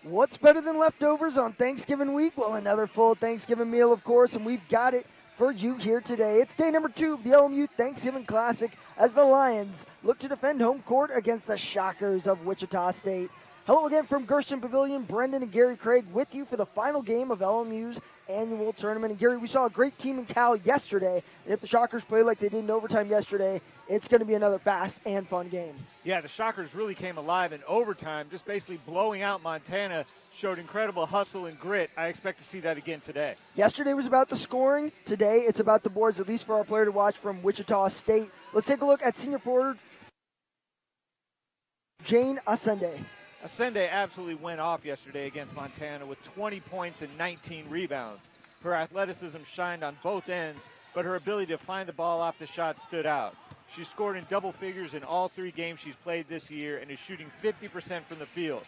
What's better than leftovers on Thanksgiving week? Well, another full Thanksgiving meal, of course, and we've got it for you here today. It's day number 2 of the LMU Thanksgiving Classic as the Lions look to defend home court against the Shockers of Wichita State. Hello again from Gersten Pavilion. Brendan and Gary Craig with you for the final game of LMU's annual tournament. And Gary, we saw a great team in Cal yesterday. And if the Shockers play like they did in overtime yesterday, it's going to be another fast and fun game. Yeah, the Shockers really came alive in overtime, just basically blowing out Montana, showed incredible hustle and grit. I expect to see that again today. Yesterday was about the scoring. Today it's about the boards, at least for our player to watch from Wichita State. Let's take a look at senior forward Jane Asende. Asende absolutely went off yesterday against Montana with 20 points and 19 rebounds. Her athleticism shined on both ends, but her ability to find the ball off the shot stood out. She scored in double figures in all 3 games she's played this year and is shooting 50% from the field.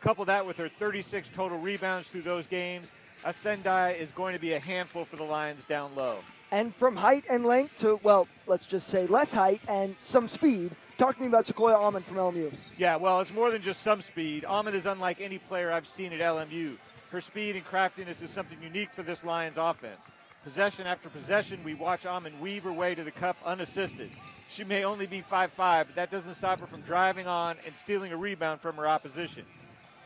Couple that with her 36 total rebounds through those games, Asende is going to be a handful for the Lions down low. And from height and length to, well, let's just say less height and some speed, talk to me about Sequoia Almond from LMU. Yeah, well, it's more than just some speed. Almond is unlike any player I've seen at LMU. Her speed and craftiness is something unique for this Lions offense. Possession after possession, we watch Almond weave her way to the cup unassisted. She may only be 5'5", but that doesn't stop her from driving on and stealing a rebound from her opposition.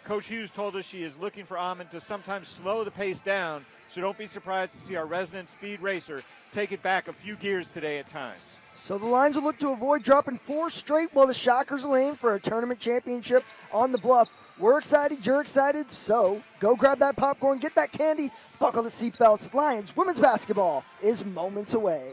Coach Hughes told us she is looking for Almond to sometimes slow the pace down, so don't be surprised to see our resident speed racer take it back a few gears today at times. So the Lions will look to avoid dropping 4 straight while the Shockers will aim for a tournament championship on the bluff. We're excited, you're excited, so go grab that popcorn, get that candy, buckle the seatbelts. Lions women's basketball is moments away.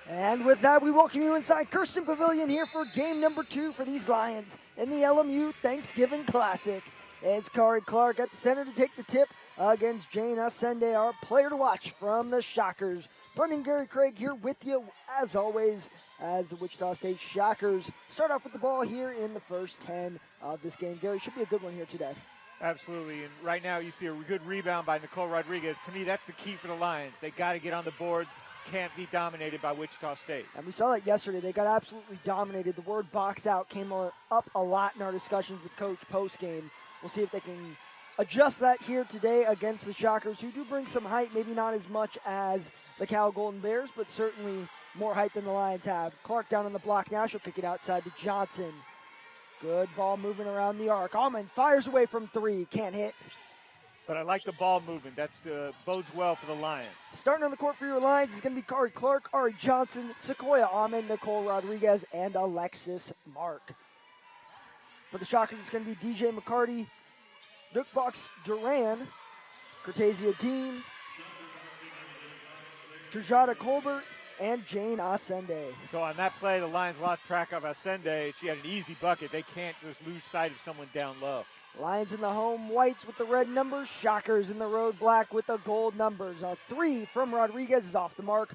And with that, we welcome you inside Gersten Pavilion here for game number 2 for these Lions in the LMU Thanksgiving Classic. It's Kari Clark at the center to take the tip against Jane Asende, our player to watch from the Shockers. Brendan Gary Craig here with you, as always, as the Wichita State Shockers start off with the ball here in the first 10 of this game. Gary, should be a good one here today. Absolutely, and right now you see a good rebound by Nicole Rodriguez. To me, that's the key for the Lions. They got to get on the boards, can't be dominated by Wichita State. And we saw that yesterday. They got absolutely dominated. The word box out came up a lot in our discussions with Coach post-game. We'll see if they can adjust that here today against the Shockers, who do bring some height, maybe not as much as the Cal Golden Bears, but certainly more height than the Lions have. Clark down on the block now. She'll kick it outside to Johnson. Good ball moving around the arc. Almond fires away from three. Can't hit. But I like the ball movement. That bodes well for the Lions. Starting on the court for your Lions is going to be Kari Clark, Ari Johnson, Sequoia Almond, Nicole Rodriguez, and Alexis Mark. For the Shockers, it's going to be DJ McCarty, Nookbox Duran, Cortezia Dean, Trajada Colbert, and Jane Ascende. So on that play, the Lions lost track of Ascende. She had an easy bucket. They can't just lose sight of someone down low. Lions in the home whites with the red numbers. Shockers in the road black with the gold numbers. A three from Rodriguez is off the mark.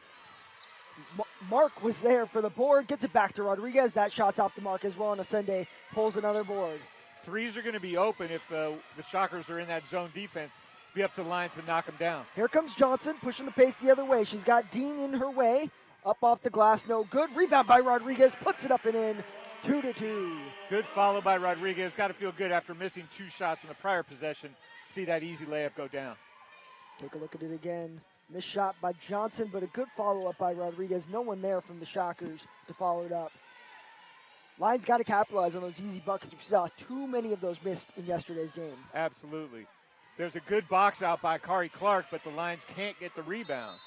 Mark was there for the board. Gets it back to Rodriguez. That shot's off the mark as well, and Ascende pulls another board. Threes are going to be open if the Shockers are in that zone defense. Be up to the Lions to knock them down. Here comes Johnson pushing the pace the other way. She's got Dean in her way. Up off the glass, no good. Rebound by Rodriguez. Puts it up and in. 2-2. Good follow by Rodriguez. Got to feel good after missing two shots in the prior possession. See that easy layup go down. Take a look at it again. Missed shot by Johnson, but a good follow-up by Rodriguez. No one there from the Shockers to follow it up. Lions got to capitalize on those easy buckets. We saw too many of those missed in yesterday's game. Absolutely. There's a good box out by Kari Clark, but the Lions can't get the rebound.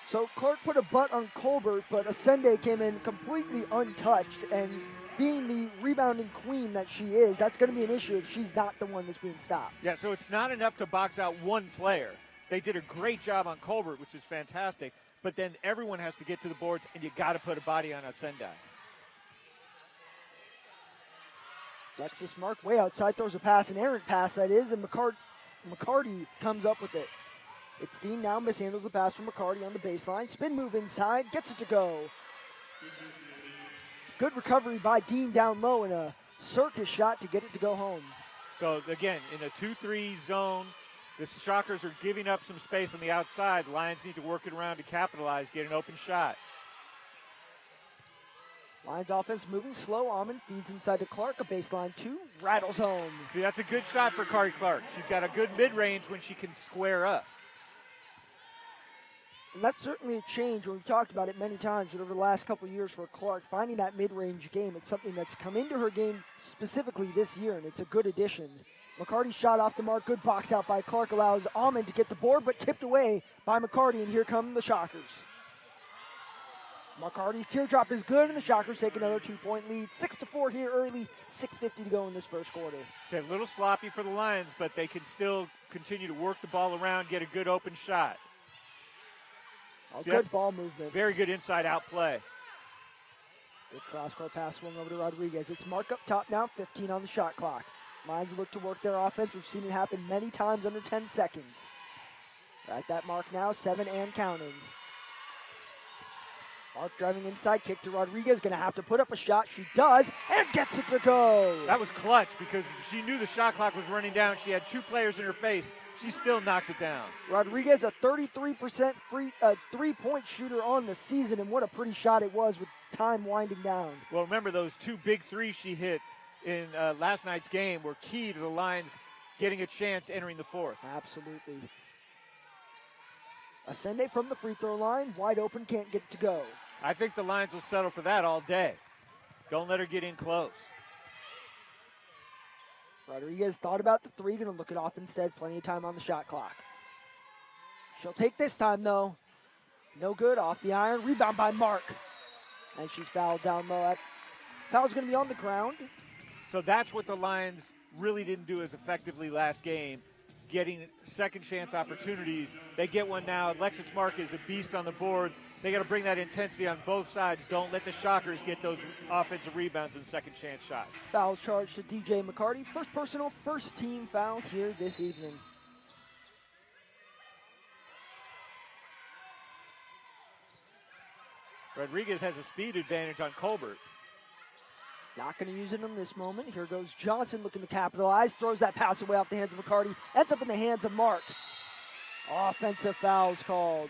So Clark put a butt on Colbert, but Ascende came in completely untouched, and being the rebounding queen that she is, that's going to be an issue if she's not the one that's being stopped. Yeah, so it's not enough to box out one player. They did a great job on Colbert, which is fantastic, but then everyone has to get to the boards, and you got to put a body on Ascende. Alexis Mark way outside, throws a pass, an errant pass that is, and McCarty comes up with it. It's Dean now, mishandles the pass from McCarty on the baseline. Spin move inside, gets it to go. Good recovery by Dean down low and a circus shot to get it to go home. So again, in a 2-3 zone, the Shockers are giving up some space on the outside. The Lions need to work it around to capitalize, get an open shot. Lions offense moving slow. Almond feeds inside to Clark, a baseline two, rattles home. See, that's a good shot for Kari Clark. She's got a good mid-range when she can square up. And that's certainly a change. We've talked about it many times, but over the last couple of years for Clark, finding that mid-range game, it's something that's come into her game specifically this year, and it's a good addition. McCarty shot off the mark. Good box out by Clark. Allows Almond to get the board, but tipped away by McCarty, and here come the Shockers. McCarty's teardrop is good, and the Shockers take another 2-point lead. 6-4 here early, 6:50 to go in this first quarter. Okay, a little sloppy for the Lions, but they can still continue to work the ball around, get a good open shot. Good ball movement. Very good inside-out play. Good cross-court pass swung over to Rodriguez. It's Mark up top now, 15 on the shot clock. Lions look to work their offense. We've seen it happen many times under 10 seconds. At that mark now, 7 and counting. Mark driving inside, kick to Rodriguez, going to have to put up a shot. She does, and gets it to go. That was clutch because she knew the shot clock was running down. She had two players in her face. She still knocks it down. Rodriguez, a 33% three-point shooter on the season, and what a pretty shot it was with time winding down. Well, remember those two big threes she hit in last night's game were key to the Lions getting a chance entering the fourth. Absolutely. Ascende from the free throw line, wide open, can't get it to go. I think the Lions will settle for that all day. Don't let her get in close. Rodriguez thought about the three, going to look it off instead. Plenty of time on the shot clock. She'll take this time, though. No good, off the iron. Rebound by Mark. And she's fouled down low. That foul's going to be on the ground. So that's what the Lions really didn't do as effectively last game, getting second chance opportunities. They get one now. Alexis Mark is a beast on the boards. They got to bring that intensity on both sides. Don't let the Shockers get those offensive rebounds and second chance shots. Foul charge to DJ McCarty. First personal, first team foul here this evening. Rodriguez has a speed advantage on Colbert. Not going to use it in this moment. Here goes Johnson looking to capitalize. Throws that pass away off the hands of McCarty. Ends up in the hands of Mark. Offensive fouls called.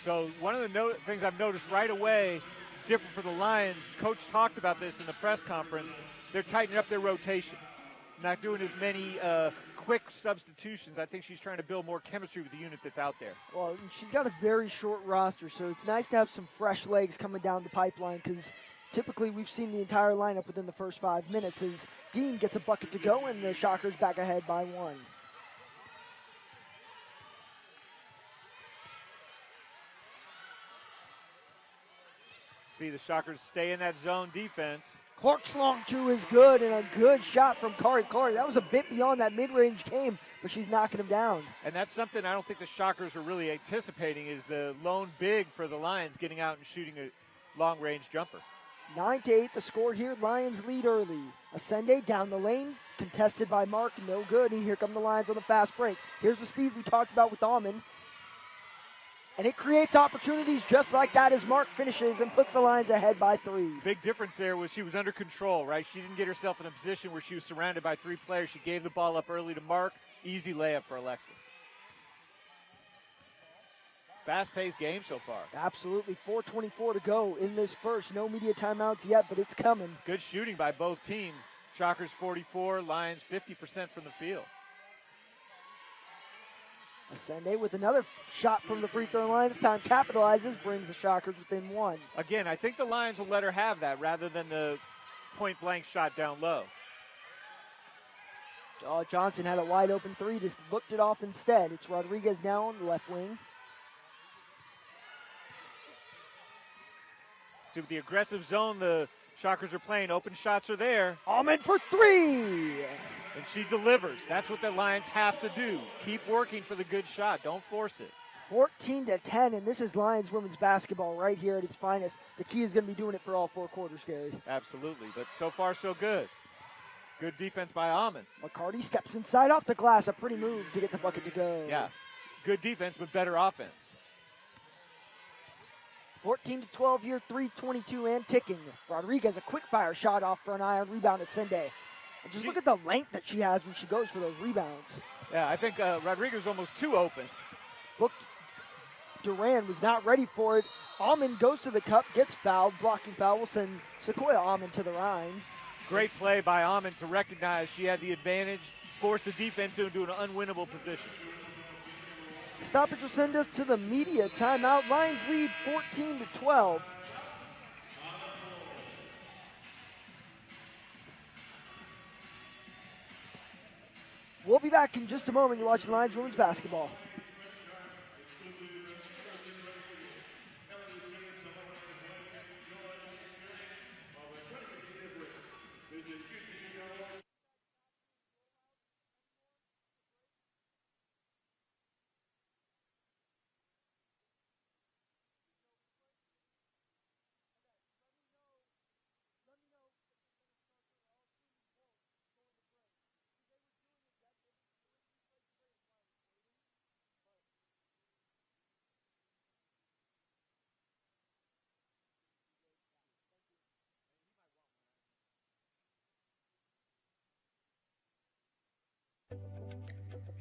So one of the things I've noticed right away is different for the Lions. Coach talked about this in the press conference. They're tightening up their rotation. Not doing as many quick substitutions. I think she's trying to build more chemistry with the units that's out there. Well, she's got a very short roster, so it's nice to have some fresh legs coming down the pipeline because typically we've seen the entire lineup within the first 5 minutes as Dean gets a bucket to go and the Shockers back ahead by 1. See the Shockers stay in that zone defense. Clark's long two is good, and a good shot from Kari. That was a bit beyond that mid-range game, but she's knocking him down. And that's something I don't think the Shockers are really anticipating is the lone big for the Lions getting out and shooting a long-range jumper. 9-8, the score here. Lions lead early. Ascende down the lane, contested by Mark, no good. And here come the Lions on the fast break. Here's the speed we talked about with Almond. And it creates opportunities just like that as Mark finishes and puts the Lions ahead by 3. Big difference there was she was under control, right? She didn't get herself in a position where she was surrounded by 3 players. She gave the ball up early to Mark. Easy layup for Alexis. Fast-paced game so far. Absolutely. 4:24 to go in this first. No media timeouts yet, but it's coming. Good shooting by both teams. Shockers 44, Lions 50% from the field. Ascende with another shot from the free throw line. This time capitalizes, brings the Shockers within 1. Again, I think the Lions will let her have that rather than the point-blank shot down low. Johnson had a wide open 3, just looked it off instead. It's Rodriguez now on the left wing. See, with the aggressive zone the Shockers are playing, open shots are there. Almond for 3! And she delivers. That's what the Lions have to do. Keep working for the good shot. Don't force it. 14-10, and this is Lions women's basketball right here at its finest. The key is going to be doing it for all 4 quarters, Gary. Absolutely, but so far so good. Good defense by Almond. McCarty steps inside off the glass. A pretty move to get the bucket to go. Yeah, good defense but better offense. 14-12 here, 3:22 and ticking. Rodriguez, a quick fire shot off for an iron rebound to Ascende. And just look at the length that she has when she goes for those rebounds. Yeah, I think Rodriguez almost too open. Looked, Duran was not ready for it. Almond goes to the cup, gets fouled. Blocking foul will send Sequoia Almond to the line. Great play by Almond to recognize she had the advantage, force the defense into an unwinnable position. The stoppage will send us to the media timeout. Lions lead 14-12. We'll be back in just a moment. You're watching Lions women's basketball.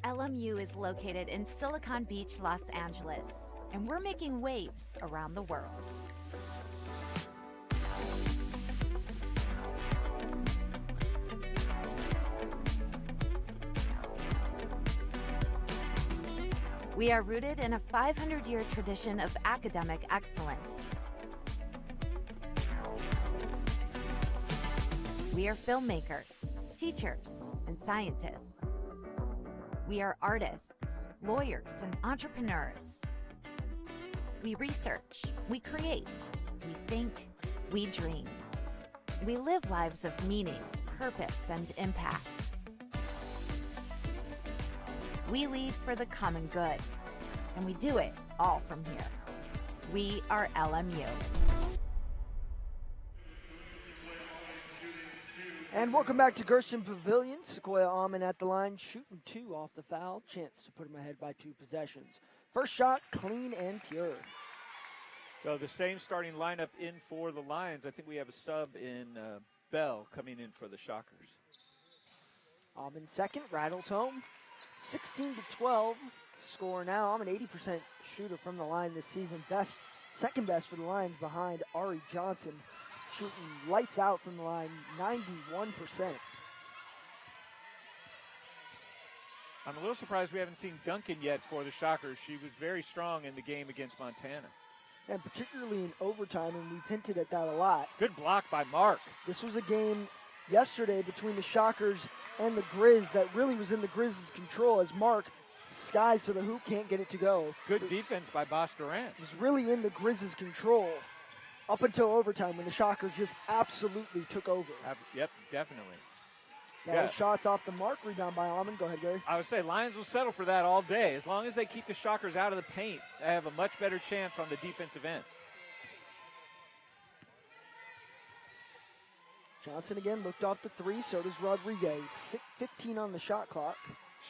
LMU is located in Silicon Beach, Los Angeles, and we're making waves around the world. We are rooted in a 500-year tradition of academic excellence. We are filmmakers, teachers, and scientists. We are artists, lawyers, and entrepreneurs. We research, we create, we think, we dream. We live lives of meaning, purpose, and impact. We lead for the common good, and we do it all from here. We are LMU. And welcome back to Gersten Pavilion. Sequoia Almond at the line, shooting 2 off the foul. Chance to put him ahead by 2 possessions. First shot, clean and pure. So the same starting lineup in for the Lions. I think we have a sub in Bell coming in for the Shockers. Auburn second, rattles home. 16-12 score now. I'm an 80% shooter from the line this season. Second best for the Lions behind Ari Johnson. Shooting lights out from the line, 91%. I'm a little surprised we haven't seen Duncan yet for the Shockers. She was very strong in the game against Montana. And particularly in overtime, and we've hinted at that a lot. Good block by Mark. This was a game yesterday between the Shockers and the Grizz that really was in the Grizz's control as Mark skies to the hoop, can't get it to go. Good defense by Bosch Durant. It was really in the Grizz's control up until overtime when the Shockers just absolutely took over. Yep, definitely. Now shots off the mark, rebound by Almond. Go ahead, Gary. I would say Lions will settle for that all day. As long as they keep the Shockers out of the paint, they have a much better chance on the defensive end. Johnson again looked off the three, so does Rodriguez. 15 on the shot clock.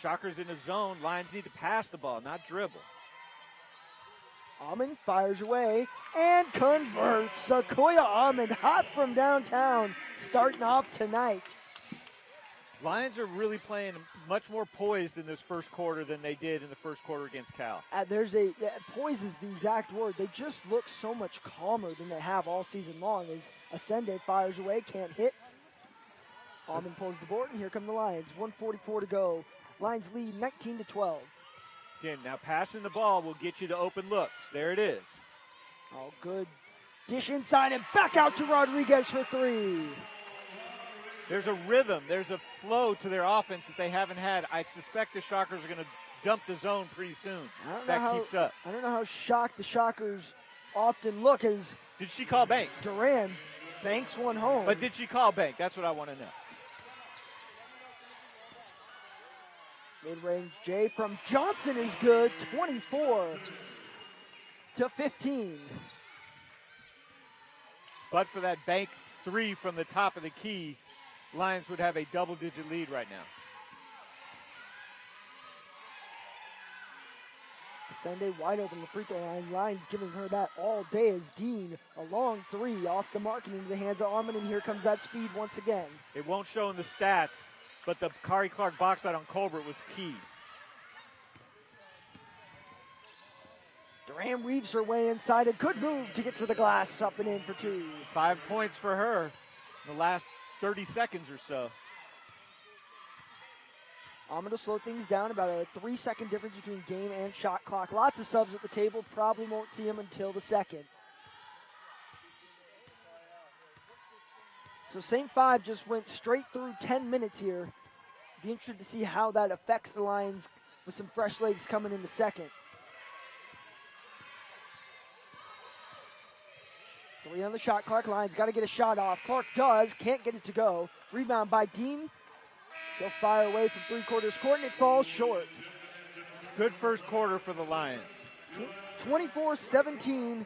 Shockers in a zone. Lions need to pass the ball, not dribble. Almond fires away and converts. Sequoia Almond, hot from downtown, starting off tonight. Lions are really playing much more poised in this first quarter than they did in the first quarter against Cal. Poise is the exact word. They just look so much calmer than they have all season long as Ascende fires away, can't hit. Almond pulls the board, and here come the Lions. 1:44 to go. Lions lead 19-12. Again, now passing the ball will get you to open looks. There it is. Oh, good dish inside and back out to Rodriguez for three. There's a rhythm, there's a flow to their offense that they haven't had. I suspect the Shockers are going to dump the zone pretty soon. Keeps up. I don't know how shocked the Shockers often look as did she call bank? Duran banks one home. But did she call bank? That's what I want to know. Mid-range J from Johnson is good, 24-15. But for that bank three from the top of the key, Lions would have a double-digit lead right now. Sunday wide open the free throw line. Lions giving her that all day as Dean, a long three off the mark and into the hands of Armin, and here comes that speed once again. It won't show in the stats, but the Kari Clark box out on Colbert was key. Duran weaves her way inside. A good move to get to the glass, up and in for two. 5 points for her in the last 30 seconds or so. I'm going to slow things down, about a 3-second difference between game and shot clock. Lots of subs at the table, probably won't see them until the second. So same five just went straight through 10 minutes here. Be interested to see how that affects the Lions with some fresh legs coming in the second. 3 on the shot clock. Lions got to get a shot off. Clark does, can't get it to go. Rebound by Dean. They'll fire away from three-quarters court, and it falls short. Good first quarter for the Lions. 24-17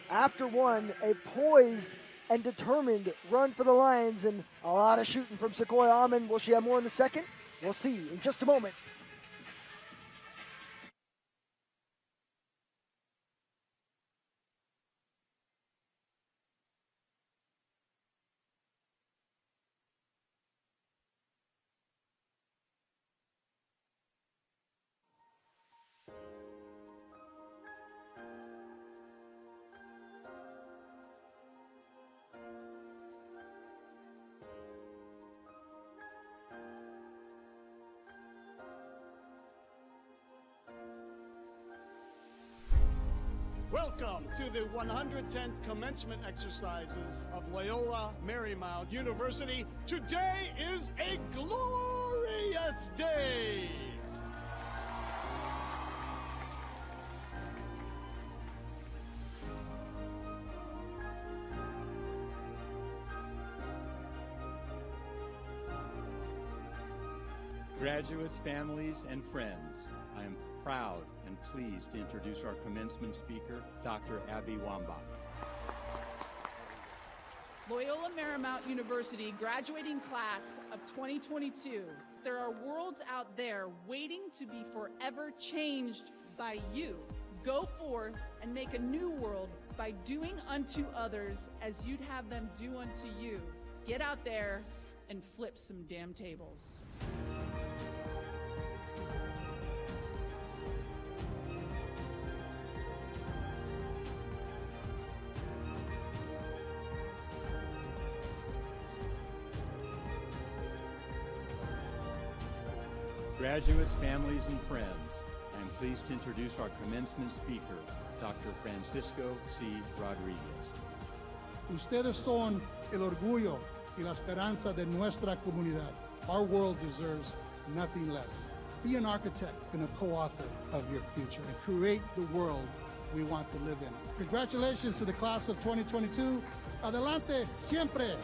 after one. A poised and determined run for the Lions, and a lot of shooting from Sequoia Almond. Will she have more in the second? We'll see in just a moment. Welcome to the 110th commencement exercises of Loyola Marymount University. Today is a glorious day. Graduates, families, and friends, I am proud and pleased to introduce our commencement speaker, Dr. Abby Wambach. Loyola Marymount University graduating class of 2022. There are worlds out there waiting to be forever changed by you. Go forth and make a new world by doing unto others as you'd have them do unto you. Get out there and flip some damn tables. Graduates, families, and friends, I am pleased to introduce our commencement speaker, Dr. Francisco C. Rodriguez. Ustedes son el orgullo y la esperanza de nuestra comunidad. Our world deserves nothing less. Be an architect and a co-author of your future and create the world we want to live in. Congratulations to the class of 2022. Adelante siempre.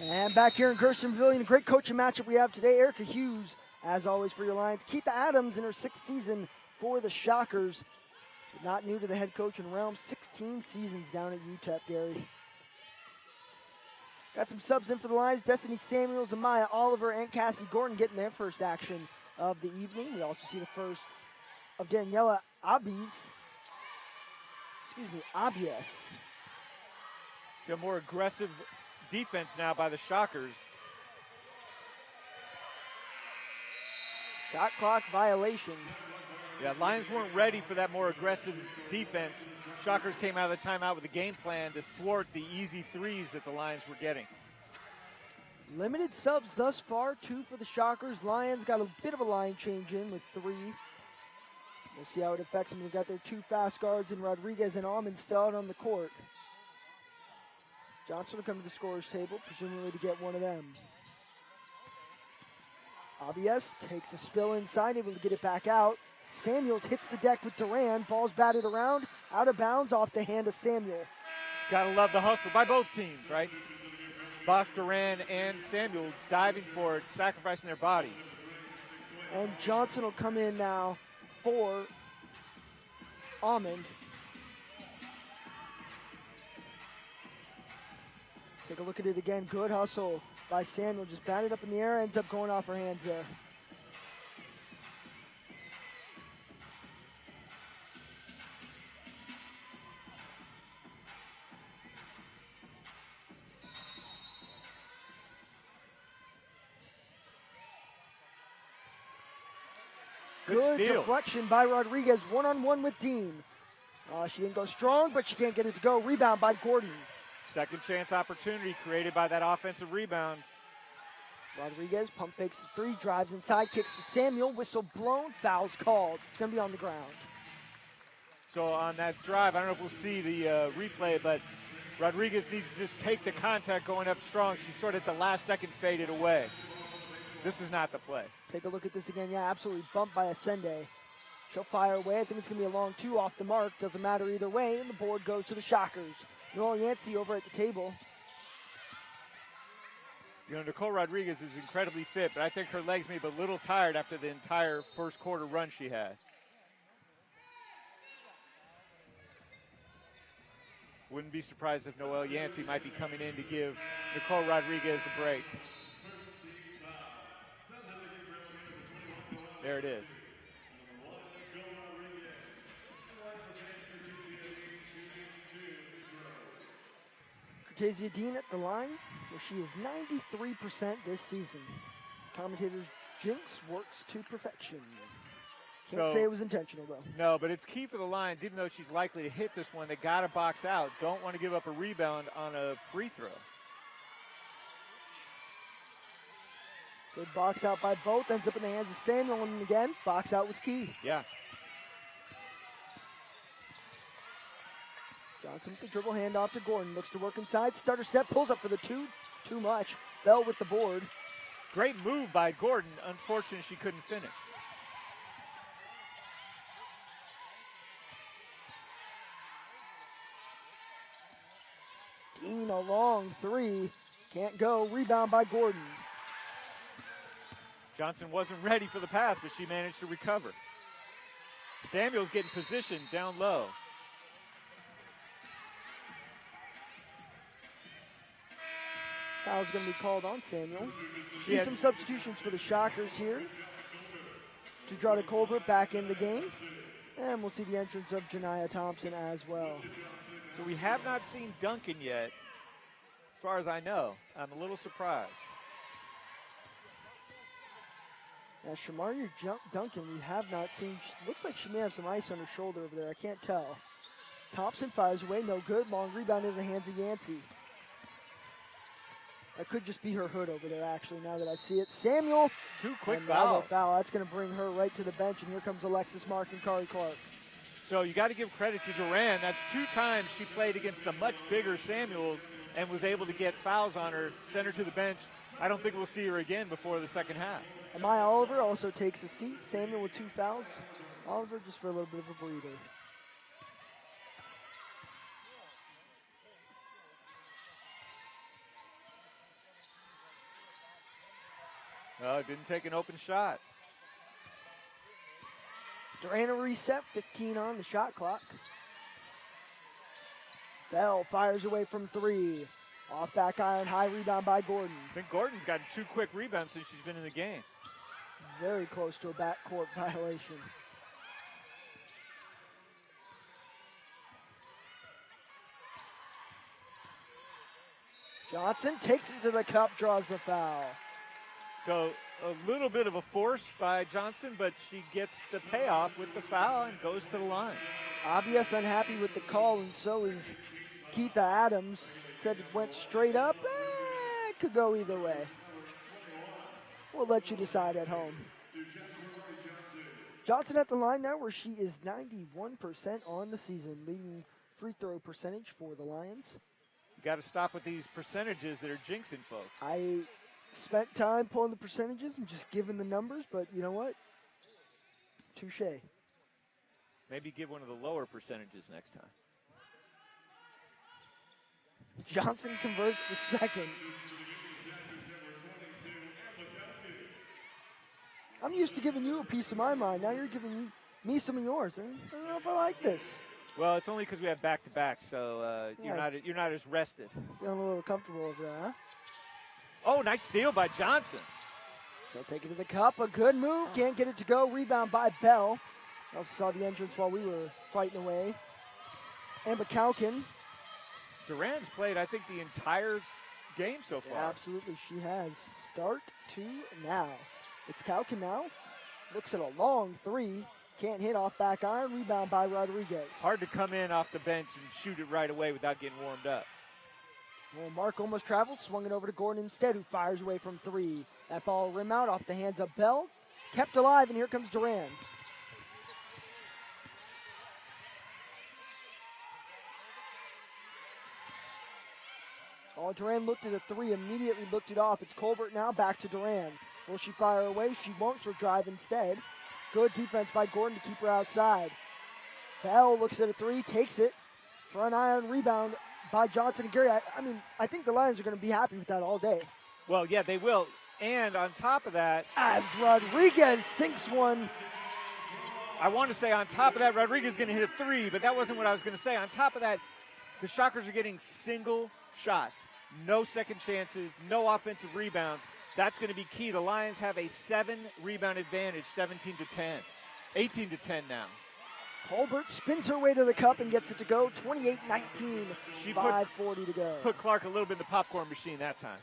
And back here in Gershon Pavilion, a great coaching matchup we have today. Erica Hughes, as always, for your Lions. Keitha Adams in her 6th season for the Shockers. Not new to the head coach in realm. 16 seasons down at UTEP, Gary. Got some subs in for the Lions. Destiny Samuels, Amaya Oliver, and Cassie Gordon getting their first action of the evening. We also see the first of Daniela Abies. See a more aggressive defense now by the Shockers. Shot clock violation. Yeah, Lions weren't ready for that more aggressive defense. Shockers came out of the timeout with a game plan to thwart the easy threes that the Lions were getting. Limited subs thus far, 2 for the Shockers. Lions got a bit of a line change in with 3. We'll see how it affects them. They've got their 2 fast guards in Rodriguez and Almond still out on the court. Johnson will come to the scorer's table, presumably to get one of them. Abies takes a spill inside, able to get it back out. Samuels hits the deck with Duran. Ball's batted around, out of bounds, off the hand of Samuel. Gotta love the hustle by both teams, right? Bosch, Duran, and Samuel diving for it, sacrificing their bodies. And Johnson will come in now for Almond. Take a look at it again. Good hustle by Samuel. Just batted up in the air. Ends up going off her hands there. Good deflection by Rodriguez. One-on-one with Dean. She didn't go strong, but she can't get it to go. Rebound by Gordon. Second chance opportunity created by that offensive rebound. Rodriguez pump fakes the 3, drives inside, kicks to Samuel. Whistle blown, foul's called. It's going to be on the ground. So on that drive, I don't know if we'll see the replay, but Rodriguez needs to just take the contact going up strong. She sort of at the last second faded away. This is not the play. Take a look at this again. Yeah, absolutely bumped by Ascende. She'll fire away. I think it's going to be a long 2 off the mark. Doesn't matter either way, and the board goes to the Shockers. Noel Yancey over at the table. You know, Nicole Rodriguez is incredibly fit, but I think her legs may be a little tired after the entire first quarter run she had. Wouldn't be surprised if Noel Yancey might be coming in to give Nicole Rodriguez a break. There it is. Cortezia Dean at the line, where she is 93% this season. Commentators jinx works to perfection. Can't say it was intentional, though. No, but it's key for the Lions. Even though she's likely to hit this one, they got to box out. Don't want to give up a rebound on a free throw. Good box out by both. Ends up in the hands of Samuel. And again, box out was key. Yeah. Johnson with the dribble handoff to Gordon. Looks to work inside. Stutter step. Pulls up for the 2. Too much. Bell with the board. Great move by Gordon. Unfortunately, she couldn't finish. Dean, a long 3. Can't go. Rebound by Gordon. Johnson wasn't ready for the pass, but she managed to recover. Samuel's getting positioned down low. Foul's going to be called on Samuel. See Yeah. some substitutions for the Shockers here. Jadrada Colbert back in the game. And we'll see the entrance of Janiyah Thompson as well. So we have not seen Duncan yet, as far as I know. I'm a little surprised. Now, Shamaria Duncan, we have not seen. Looks like she may have some ice on her shoulder over there. I can't tell. Thompson fires away, no good. Long rebound into the hands of Yancey. That could just be her hood over there, actually, now that I see it. Samuel. Two quick Another fouls. foul. That's going to bring her right to the bench, and here comes Alexis Mark and Kari Clark. So you got to give credit to Duran. That's 2 times she played against the much bigger Samuels and was able to get fouls on her, send her to the bench. I don't think we'll see her again before the second half. Amaya Oliver also takes a seat. Samuel with 2 fouls. Oliver just for a little bit of a breather. Didn't take an open shot. Duran a reset, 15 on the shot clock. Bell fires away from 3. Off back iron, high rebound by Gordon. I think Gordon's gotten 2 quick rebounds since she's been in the game. Very close to a backcourt violation. Johnson takes it to the cup, draws the foul. So a little bit of a force by Johnson, but she gets the payoff with the foul and goes to the line. Obvious unhappy with the call, and so is Keitha Adams. Said it went straight up. It could go either way. We'll let you decide at home. Johnson at the line now, where she is 91% on the season, leading free throw percentage for the Lions. You got to stop with these percentages that are jinxing folks. I spent time pulling the percentages and just giving the numbers, but you know what? Touche. Maybe give one of the lower percentages next time. Johnson converts the second. I'm used to giving you a piece of my mind. Now you're giving me some of yours. I don't know if I like this. Well, it's only because we have back-to-back, so Yeah. you're not as rested. Feeling a little comfortable over there, huh? Oh, nice steal by Johnson. She'll take it to the cup. A good move. Can't get it to go. Rebound by Bell. Also saw the entrance while we were fighting away. Amber Calkin. Duran's played, I think, the entire game so far. Absolutely, she has. Start to now. It's Calkin now. Looks at a long 3. Can't hit off back iron. Rebound by Rodriguez. Hard to come in off the bench and shoot it right away without getting warmed up. Well, Mark almost travels. Swung it over to Gordon instead, who fires away from 3. That ball rim out off the hands of Bell. Kept alive, and here comes Duran. Oh, Duran looked at a 3, immediately looked it off. It's Colbert now, back to Duran. Will she fire away? She won't, she'll drive instead. Good defense by Gordon to keep her outside. Bell looks at a 3, takes it. Front iron rebound by Johnson and Gary. I think the Lions are going to be happy with that all day. Well, yeah, they will. And on top of that, As Rodriguez sinks one. I want to say on top of that, Rodriguez is going to hit a 3, but that wasn't what I was going to say. On top of that, the Shockers are getting single shots. No second chances, no offensive rebounds. That's going to be key. The Lions have a 7-rebound advantage, 17 to 10. 18 to 10 now. Colbert spins her way to the cup and gets it to go. 28-19, She 5:40 to go. Put Clark a little bit in the popcorn machine that time.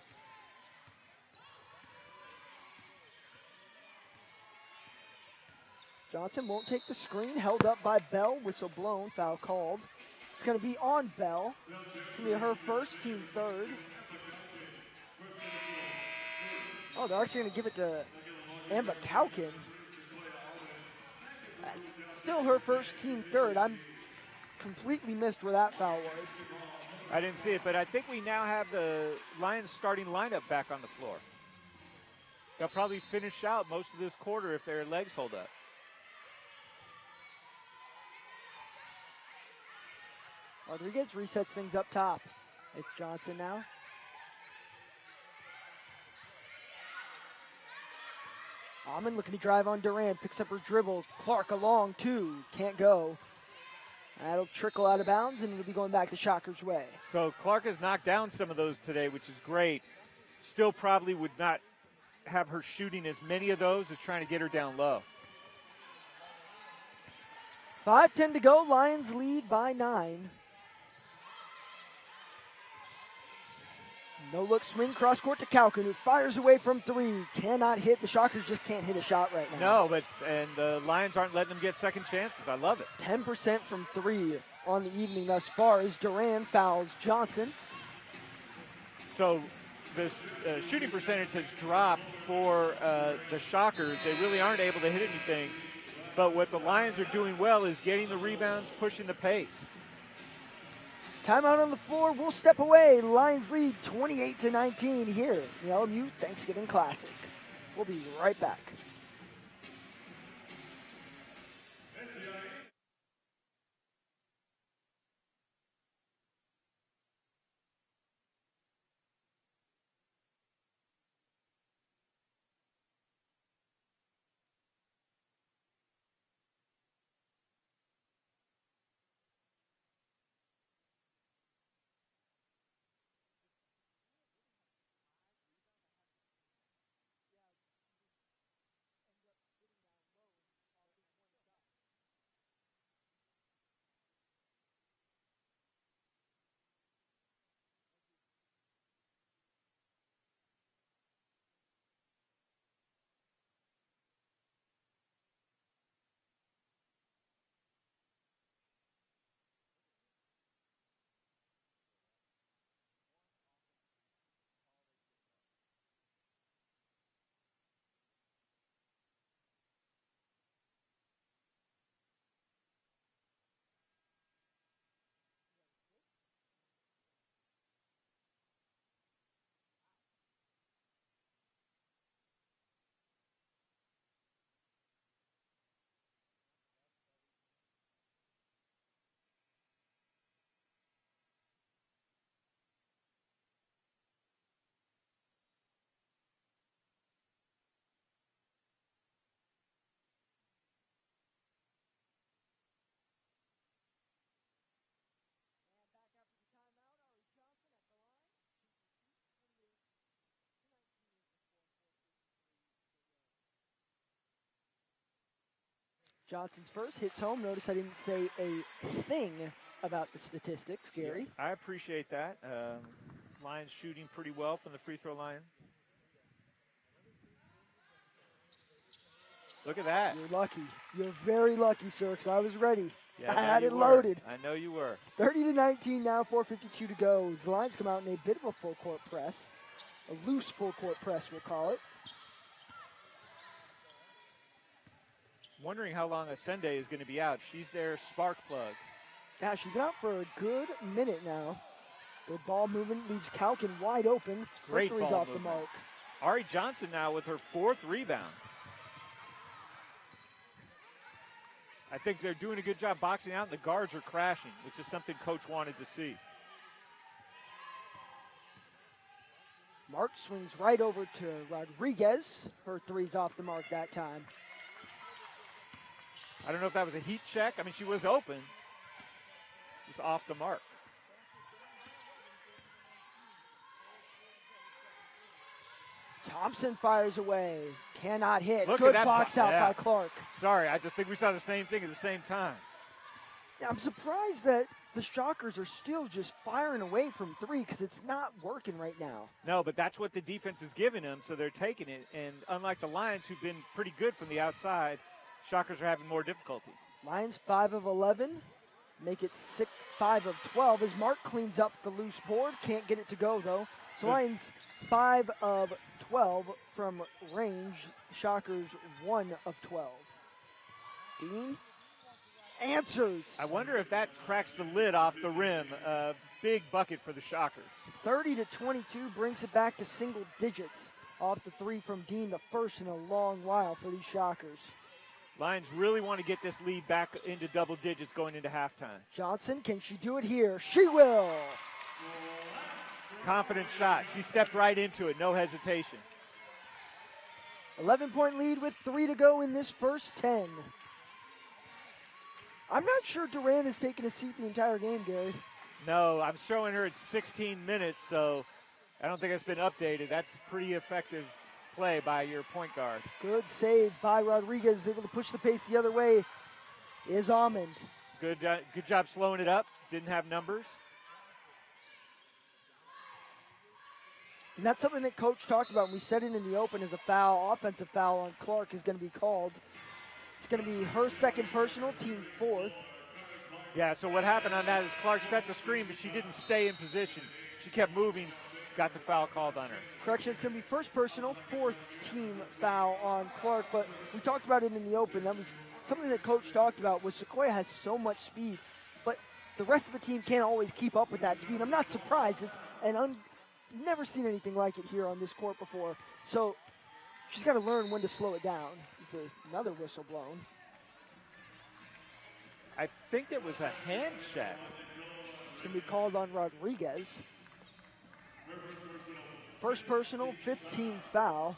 Johnson won't take the screen. Held up by Bell. Whistle blown. Foul called. It's going to be on Bell. It's going to be her first, team third. Oh, they're actually going to give it to Amber Calkin. That's still her first, team third. I'm completely missed where that foul was. I didn't see it, but I think we now have the Lions starting lineup back on the floor. They'll probably finish out most of this quarter if their legs hold up. Rodriguez resets things up top. It's Johnson now. Almond looking to drive on Duran. Picks up her dribble. Clark along, 2. Can't go. That'll trickle out of bounds, and it'll be going back the Shockers' way. So Clark has knocked down some of those today, which is great. Still probably would not have her shooting as many of those as trying to get her down low. 5:10 to go. Lions lead by 9. No-look swing cross-court to Calkin, who fires away from 3. Cannot hit. The Shockers just can't hit a shot right now. No, and the Lions aren't letting them get second chances. I love it. 10% from 3 on the evening thus far as Duran fouls Johnson. So the shooting percentage has dropped for the Shockers. They really aren't able to hit anything. But what the Lions are doing well is getting the rebounds, pushing the pace. Timeout on the floor. We'll step away. Lions lead 28-19 here in the LMU Thanksgiving Classic. We'll be right back. Johnson's first hits home. Notice I didn't say a thing about the statistics, Gary. Yeah, I appreciate that. Lions shooting pretty well from the free throw line. Look at that. You're lucky. You're very lucky, sir, because I was ready. Yeah, I had it loaded. I know you were. 30-19 now, 4:52 to go. As the Lions come out in a bit of a full court press. A loose full court press, we'll call it. Wondering how long Ascende is going to be out. She's their spark plug. Yeah, she's been out for a good minute now. Good ball movement leaves Calkin wide open. Great three's ball off movement. the mark. Ari Johnson now with her 4th rebound. I think they're doing a good job boxing out, and the guards are crashing, which is something Coach wanted to see. Mark swings right over to Rodriguez. Her three's off the mark that time. I don't know if that was a heat check. I mean, she was open. Just off the mark. Thompson fires away. Cannot hit. Look Good at that box out yeah. by Clark. Sorry, I just think we saw the same thing at the same time. I'm surprised that the Shockers are still just firing away from 3 because it's not working right now. No, but that's what the defense is giving them, so they're taking it. And unlike the Lions, who've been pretty good from the outside, Shockers are having more difficulty. Lions 5 of 11. Make it 5 of 12 as Mark cleans up the loose board. Can't get it to go, though. So Lions 5 of 12 from range. Shockers 1 of 12. Dean answers. I wonder if that cracks the lid off the rim. Big bucket for the Shockers. 30-22 brings it back to single digits off the 3 from Dean, the first in a long while for these Shockers. Lions really want to get this lead back into double digits going into halftime. Johnson, can she do it here? She will. Confident shot. She stepped right into it, no hesitation. 11-point lead with 3 to go in this first 10. I'm not sure Duran has taken a seat the entire game, Gary. No, I'm showing her at 16 minutes, so I don't think it's been updated. That's pretty effective play by your point guard. Good save by Rodriguez, able to push the pace the other way is Almond. Good job slowing it up. Didn't have numbers. And that's something that Coach talked about. We said it in the open as a foul, offensive foul on Clark is going to be called. It's going to be her second personal, team fourth. Yeah, so what happened on that is Clark set the screen, but she didn't stay in position. She kept moving, got the foul called on her. Correction, it's going to be first personal, fourth team foul on Clark, but we talked about it in the open. That was something that Coach talked about was Sequoia has so much speed, but the rest of the team can't always keep up with that speed. I'm not surprised. It's never seen anything like it here on this court before. So she's got to learn when to slow it down. It's another whistle blown. I think it was a hand check. It's going to be called on Rodriguez. First personal, 15 foul.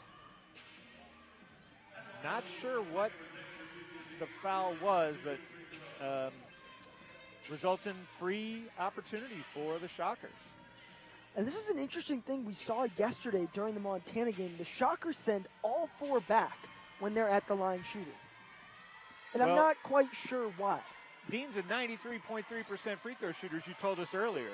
Not sure what the foul was, but results in free opportunity for the Shockers. And this is an interesting thing we saw yesterday during the Montana game. The Shockers send all four back when they're at the line shooting. And I'm not quite sure why. Dean's a 93.3% free throw shooter, as you told us earlier.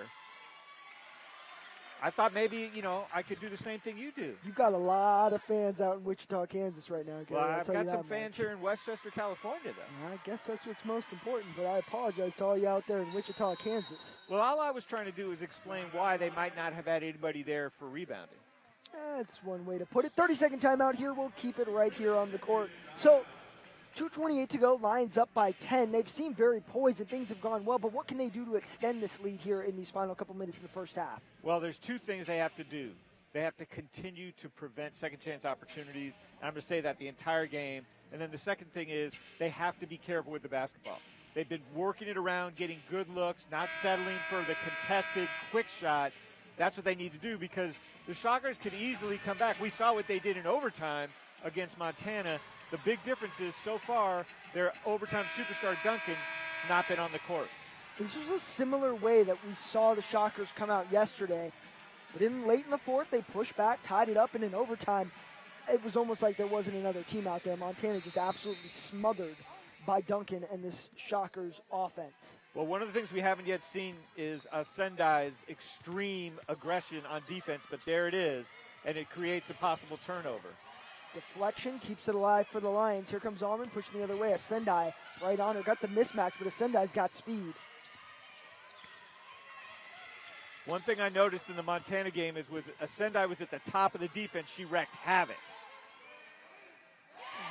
I thought maybe, I could do the same thing you do. You've got a lot of fans out in Wichita, Kansas right now, Gary. Well, I've got some fans here in Westchester, California, though. I guess that's what's most important, but I apologize to all you out there in Wichita, Kansas. Well, all I was trying to do is explain why they might not have had anybody there for rebounding. That's one way to put it. 30-second timeout here. We'll keep it right here on the court. So, 2:28 to go. Lions up by 10. They've seemed very poised and things have gone well, but what can they do to extend this lead here in these final couple minutes in the first half? Well, there's two things they have to do. They have to continue to prevent second chance opportunities. And I'm going to say that the entire game. And then the second thing is they have to be careful with the basketball. They've been working it around, getting good looks, not settling for the contested quick shot. That's what they need to do because the Shockers could easily come back. We saw what they did in overtime against Montana. The big difference is so far their overtime superstar Duncan not been on the court. This was a similar way that we saw the Shockers come out yesterday. But late in the fourth, they pushed back, tied it up, and in overtime, it was almost like there wasn't another team out there. Montana just absolutely smothered by Duncan and this Shockers offense. Well, one of the things we haven't yet seen is Sendai's extreme aggression on defense, but there it is, and it creates a possible turnover. Deflection keeps it alive for the Lions. Here comes Almond pushing the other way. Sendai right on her. Got the mismatch, but Sendai's got speed. One thing I noticed in the Montana game was Sendai was at the top of the defense. She wreaked havoc.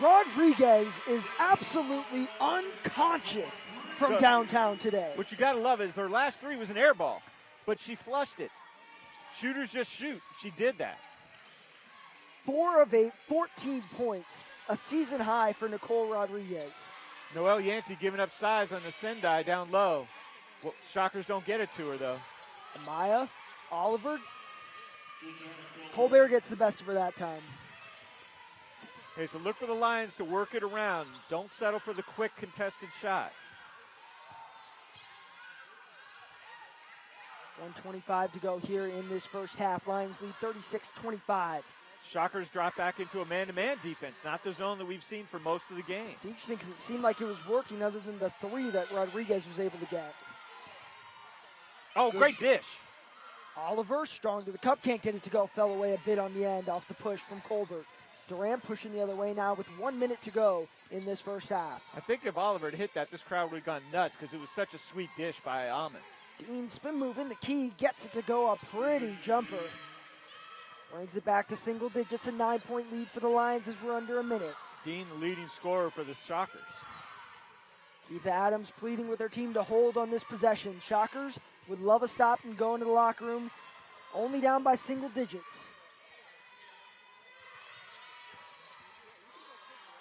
Rodriguez is absolutely unconscious from downtown today. What you got to love is their last three was an air ball, but she flushed it. Shooters just shoot. She did that. 4 of 8, 14 points. A season high for Nicole Rodriguez. Noelle Yancey giving up size on the Sendai down low. Well, Shockers don't get it to her, though. Amaya, Oliver. Colbert gets the best of her that time. Okay, so look for the Lions to work it around. Don't settle for the quick contested shot. 1:25 to go here in this first half. Lions lead 36-25. Shockers drop back into a man-to-man defense, not the zone that we've seen for most of the game. It's interesting because it seemed like it was working other than the 3 that Rodriguez was able to get. Oh, good. Great dish. Oliver, strong to the cup, can't get it to go. Fell away a bit on the end off the push from Colbert. Durant pushing the other way now with 1 minute to go in this first half. I think if Oliver had hit that, this crowd would have gone nuts because it was such a sweet dish by Almond. Dean spin move in the key, gets it to go, a pretty jumper. Brings it back to single digits, a 9-point lead for the Lions as we're under a minute. Dean, the leading scorer for the Shockers. Keith Adams pleading with her team to hold on this possession. Shockers would love a stop and go into the locker room, only down by single digits.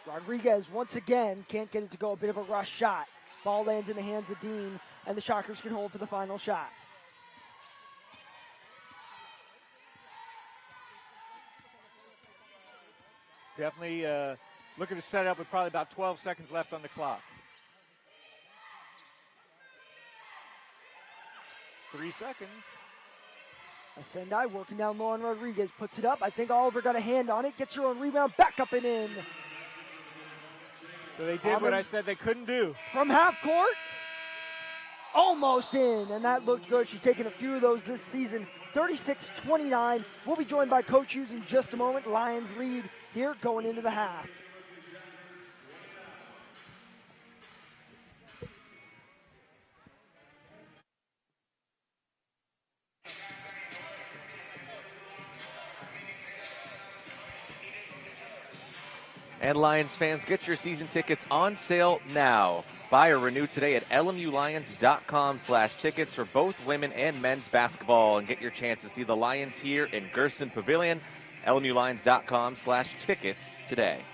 Rodriguez once again can't get it to go, a bit of a rush shot. Ball lands in the hands of Dean, and the Shockers can hold for the final shot. Definitely looking to set it up with probably about 12 seconds left on the clock. 3 seconds. Sendai working down low on Rodriguez, puts it up. I think Oliver got a hand on it, gets her own rebound, back up and in. So they did what I said they couldn't do. From half court, almost in, and that looked good. She's taken a few of those this season. 36-29. We'll be joined by Coach Hughes in just a moment. Lions lead here going into the half. And Lions fans, get your season tickets on sale now. Buy or renew today at lmulions.com/tickets for both women and men's basketball, and get your chance to see the Lions here in Gersten Pavilion. lmulions.com/tickets today.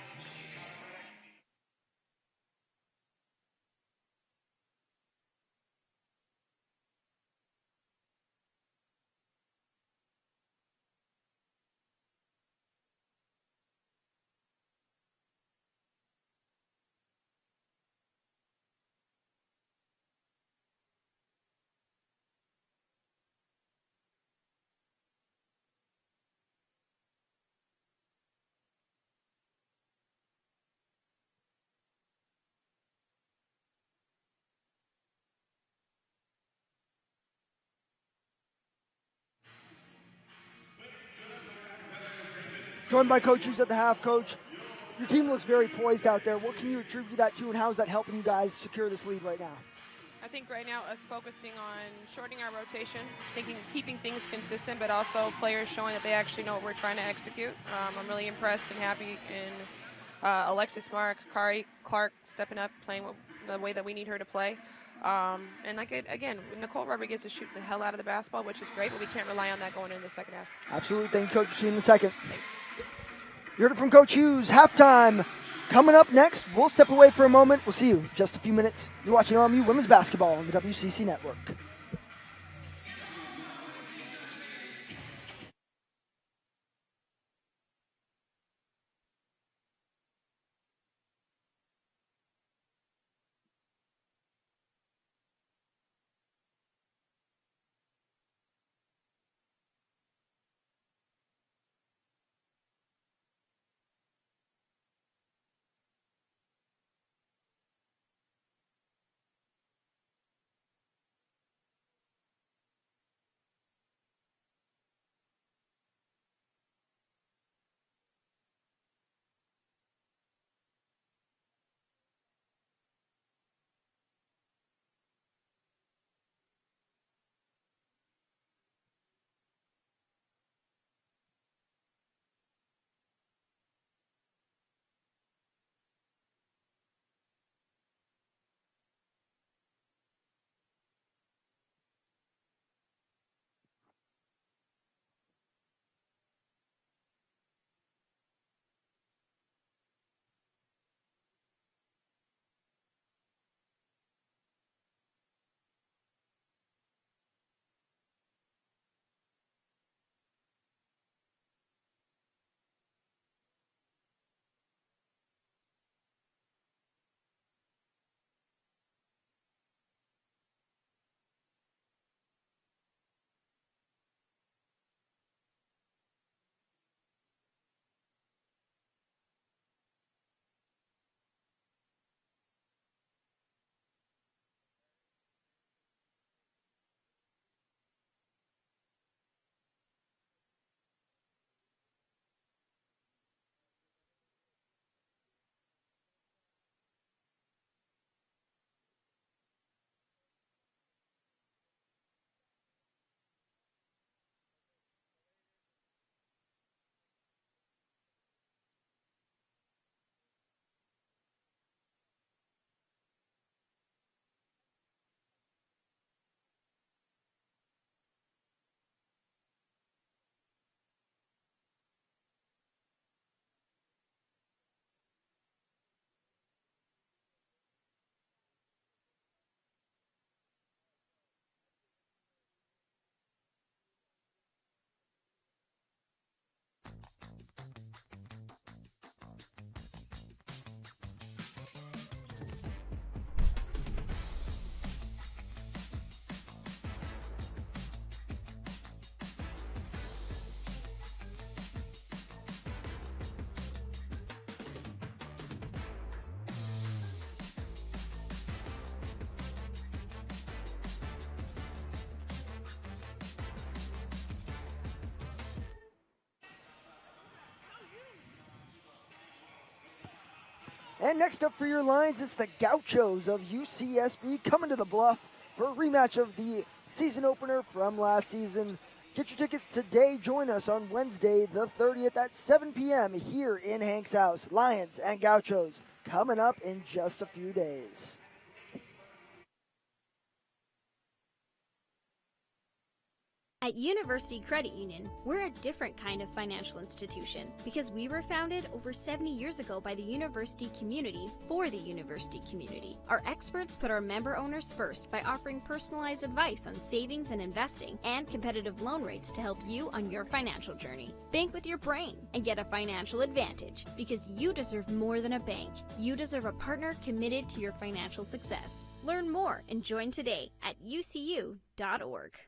Joined by Coach Hughes at the half. Coach, your team looks very poised out there. What can you attribute that to, and how is that helping you guys secure this lead right now? I think right now us focusing on shortening our rotation, keeping things consistent, but also players showing that they actually know what we're trying to execute. I'm really impressed and happy in Alexis Mark, Kari Clark stepping up, playing the way that we need her to play. And again, Nicole Rodriguez is shooting the hell out of the basketball, which is great, but we can't rely on that going into the second half. Absolutely. Thank you, Coach. See you in a second. Thanks. You heard it from Coach Hughes. Halftime coming up next. We'll step away for a moment. We'll see you in just a few minutes. You're watching LMU Women's Basketball on the WCC Network. And next up for your Lions, it's the Gauchos of UCSB coming to the Bluff for a rematch of the season opener from last season. Get your tickets today. Join us on Wednesday, the 30th at 7 p.m. here in Hank's house. Lions and Gauchos coming up in just a few days. At University Credit Union, we're a different kind of financial institution because we were founded over 70 years ago by the university community for the university community. Our experts put our member owners first by offering personalized advice on savings and investing and competitive loan rates to help you on your financial journey. Bank with your brain and get a financial advantage because you deserve more than a bank. You deserve a partner committed to your financial success. Learn more and join today at ucu.org.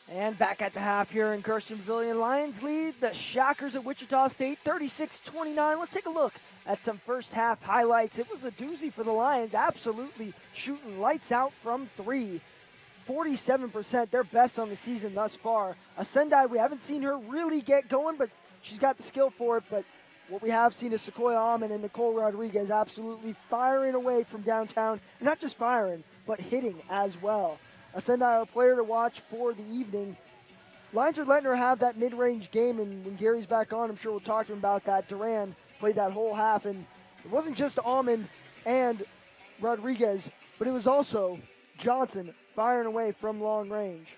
And back at the half here in Kirsten Pavilion, Lions lead the Shockers at Wichita State 36-29. Let's take a look at some first half highlights. It was a doozy for the Lions, absolutely shooting lights out from three. 47%, their best on the season thus far. Sendai, we haven't seen her really get going, but she's got the skill for it. But what we have seen is Sequoia Almond and Nicole Rodriguez absolutely firing away from downtown. And not just firing, but hitting as well. Sendai, a player to watch for the evening. Lions are letting her have that mid-range game, and when Gary's back on, I'm sure we'll talk to him about that. Duran played that whole half, and it wasn't just Almond and Rodriguez, but it was also Johnson firing away from long range.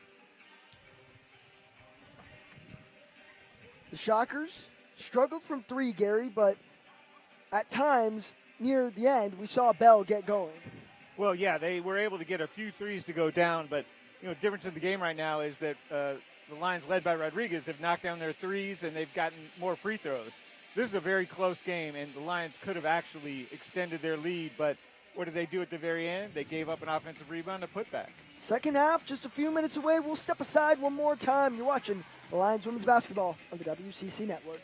The Shockers struggled from three, Gary, but at times near the end, we saw Bell get going. Well, yeah, they were able to get a few threes to go down, but difference in the game right now is that the Lions, led by Rodriguez, have knocked down their threes and they've gotten more free throws. This is a very close game, and the Lions could have actually extended their lead, but what did they do at the very end? They gave up an offensive rebound to put back. Second half, just a few minutes away. We'll step aside one more time. You're watching the Lions women's basketball on the WCC Network.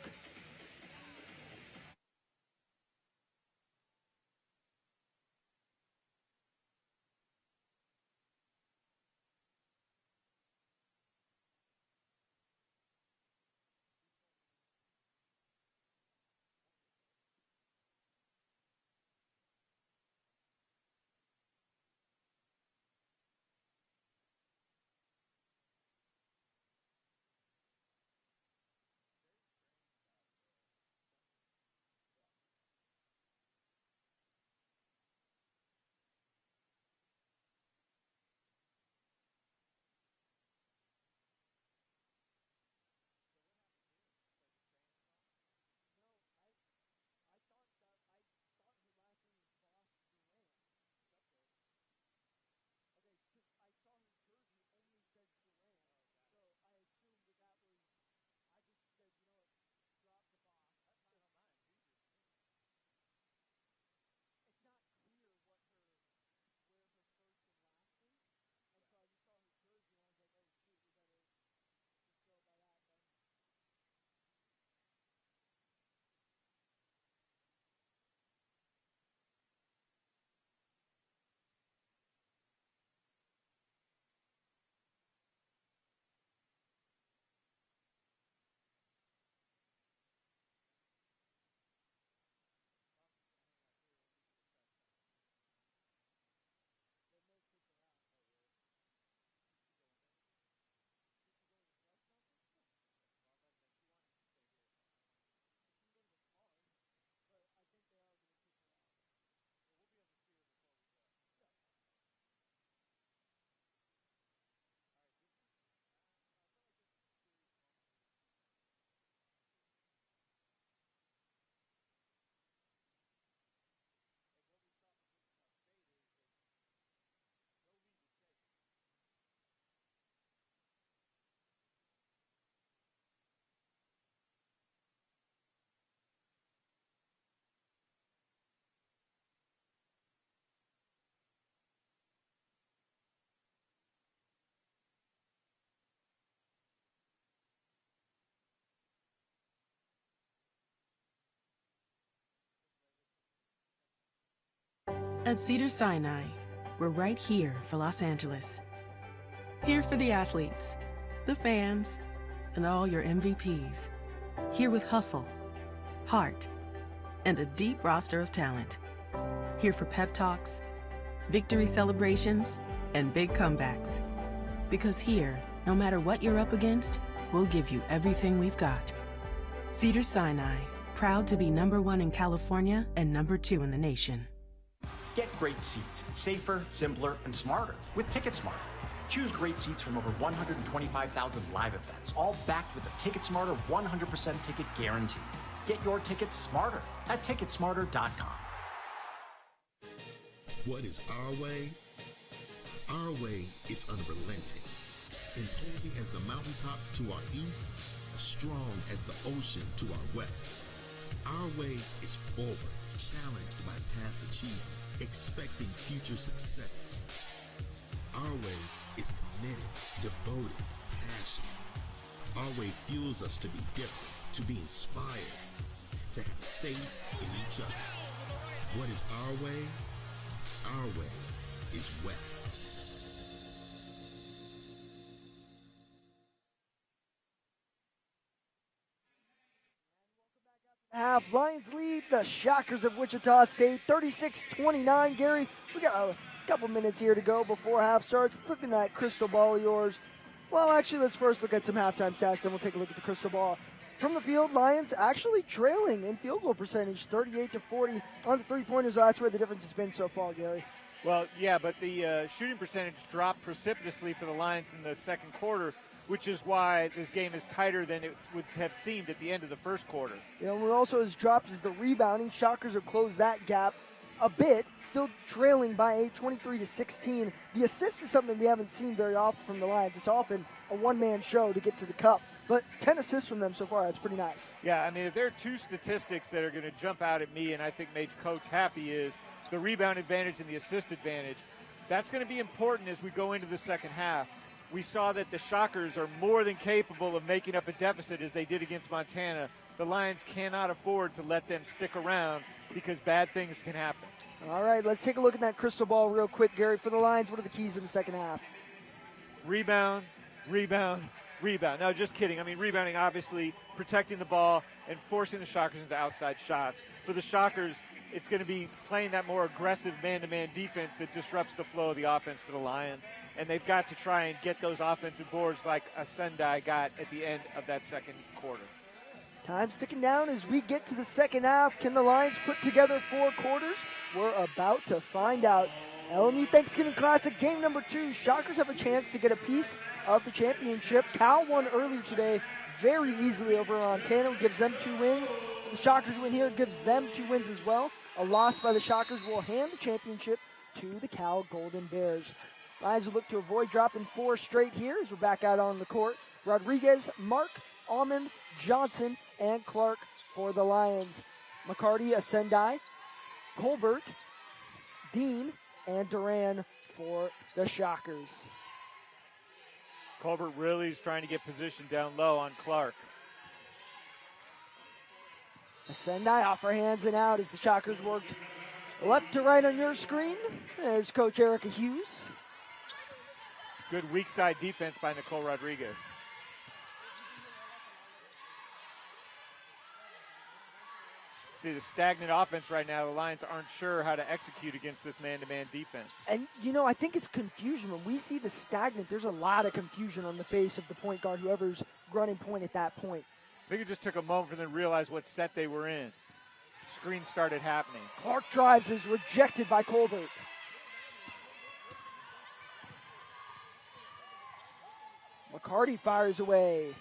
At Cedars-Sinai, we're right here for Los Angeles. Here for the athletes, the fans, and all your MVPs. Here with hustle, heart, and a deep roster of talent. Here for pep talks, victory celebrations, and big comebacks. Because here, no matter what you're up against, we'll give you everything we've got. Cedars-Sinai, proud to be #1 in California and #2 in the nation. Get great seats, safer, simpler, and smarter with TicketSmarter. Choose great seats from over 125,000 live events, all backed with a TicketSmarter 100% ticket guarantee. Get your tickets smarter at ticketsmarter.com. What is our way? Our way is unrelenting, imposing as the mountaintops to our east, strong as the ocean to our west. Our way is forward, challenged by past achievement, expecting future success. Our way is committed, devoted, passionate. Our way fuels us to be different, to be inspired, to have faith in each other. What is our way? Our way is West. Half, Lions lead the Shockers of Wichita State 36-29. Gary, we got a couple minutes here to go before half starts. Look at that crystal ball of yours. Well, actually, let's first look at some halftime stats, then we'll take a look at the crystal ball. From the field, Lions actually trailing in field goal percentage, 38-40 on the three-pointers. That's where the difference has been so far, Gary. Well, yeah, but the shooting percentage dropped precipitously for the Lions in the second quarter, which is why this game is tighter than it would have seemed at the end of the first quarter. You know, what also has dropped is the rebounding. Shockers have closed that gap a bit, still trailing by 8, 23-16. The assist is something we haven't seen very often from the Lions. It's often a one-man show to get to the cup, but 10 assists from them so far. That's pretty nice. Yeah, I mean, if there are two statistics that are going to jump out at me and I think made Coach happy is the rebound advantage and the assist advantage. That's going to be important as we go into the second half. We saw that the Shockers are more than capable of making up a deficit as they did against Montana. The Lions cannot afford to let them stick around because bad things can happen. All right, let's take a look at that crystal ball real quick, Gary. For the Lions, what are the keys in the second half? Rebound, rebound, rebound. No, just kidding. I mean, rebounding, obviously, protecting the ball and forcing the Shockers into outside shots. For the Shockers, it's going to be playing that more aggressive man-to-man defense that disrupts the flow of the offense for the Lions. And they've got to try and get those offensive boards like Sendai got at the end of that second quarter. Time's ticking down as we get to the second half. Can the Lions put together 4 quarters? We're about to find out. LMU Thanksgiving Classic game number 2. Shockers have a chance to get a piece of the championship. Cal won earlier today very easily over Montana, gives them 2 wins. The Shockers win here, gives them 2 wins as well. A loss by the Shockers will hand the championship to the Cal Golden Bears. Lions will look to avoid dropping 4 straight here as we're back out on the court. Rodriguez, Mark, Almond, Johnson, and Clark for the Lions. McCarty, Asendai, Colbert, Dean, and Duran for the Shockers. Colbert really is trying to get position down low on Clark. Asendai off her hands and out as the Shockers worked left to right on your screen. There's Coach Erica Hughes. Good weak side defense by Nicole Rodriguez. See, the stagnant offense right now, the Lions aren't sure how to execute against this man-to-man defense. And, you know, I think it's confusion. When we see the stagnant, there's a lot of confusion on the face of the point guard, whoever's running point at that point. I think it just took a moment for them to realize what set they were in. Screens started happening. Clark drives, is rejected by Colbert. McCarty fires away.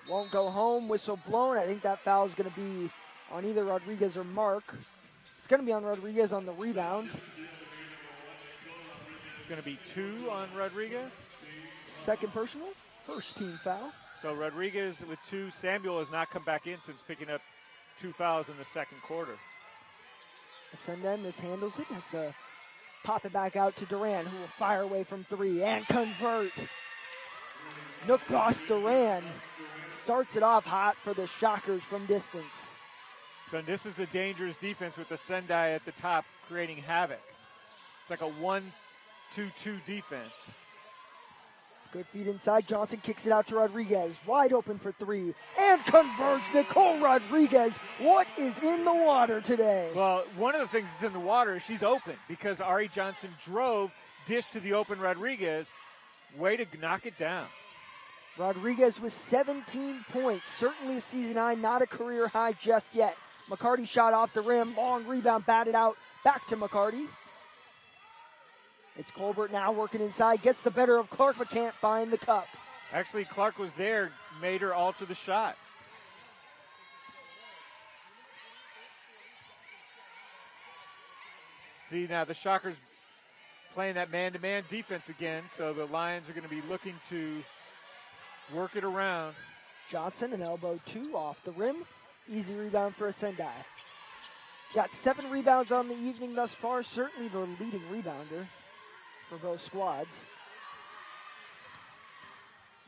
Won't go home, whistle blown. I think that foul is going to be on either Rodriguez or Mark. It's going to be on Rodriguez on the rebound. It's going to be 2 on Rodriguez. Second personal, first team foul. So Rodriguez with 2. Samuel has not come back in since picking up 2 fouls in the second quarter. Ascendant mishandles it, has to pop it back out to Duran, who will fire away from 3 and convert. Nookos Duran starts it off hot for the Shockers from distance. So this is the dangerous defense with the Sendai at the top creating havoc. It's like a 1-2-2 defense. Good feed inside. Johnson kicks it out to Rodriguez. Wide open for three. And converts Nicole Rodriguez. What is in the water today? Well, one of the things that's in the water is she's open because Ari Johnson drove, dished to the open Rodriguez. Way to knock it down. Rodriguez with 17 points. Certainly a season high, not a career high just yet. McCarty shot off the rim. Long rebound, batted out. Back to McCarty. It's Colbert now working inside. Gets the better of Clark, but can't find the cup. Actually, Clark was there, made her alter the shot. See, now the Shockers playing that man-to-man defense again, so the Lions are going to be looking to work it around. Johnson, an elbow two off the rim. Easy rebound for a Sendai. Got 7 rebounds on the evening thus far. Certainly the leading rebounder for both squads.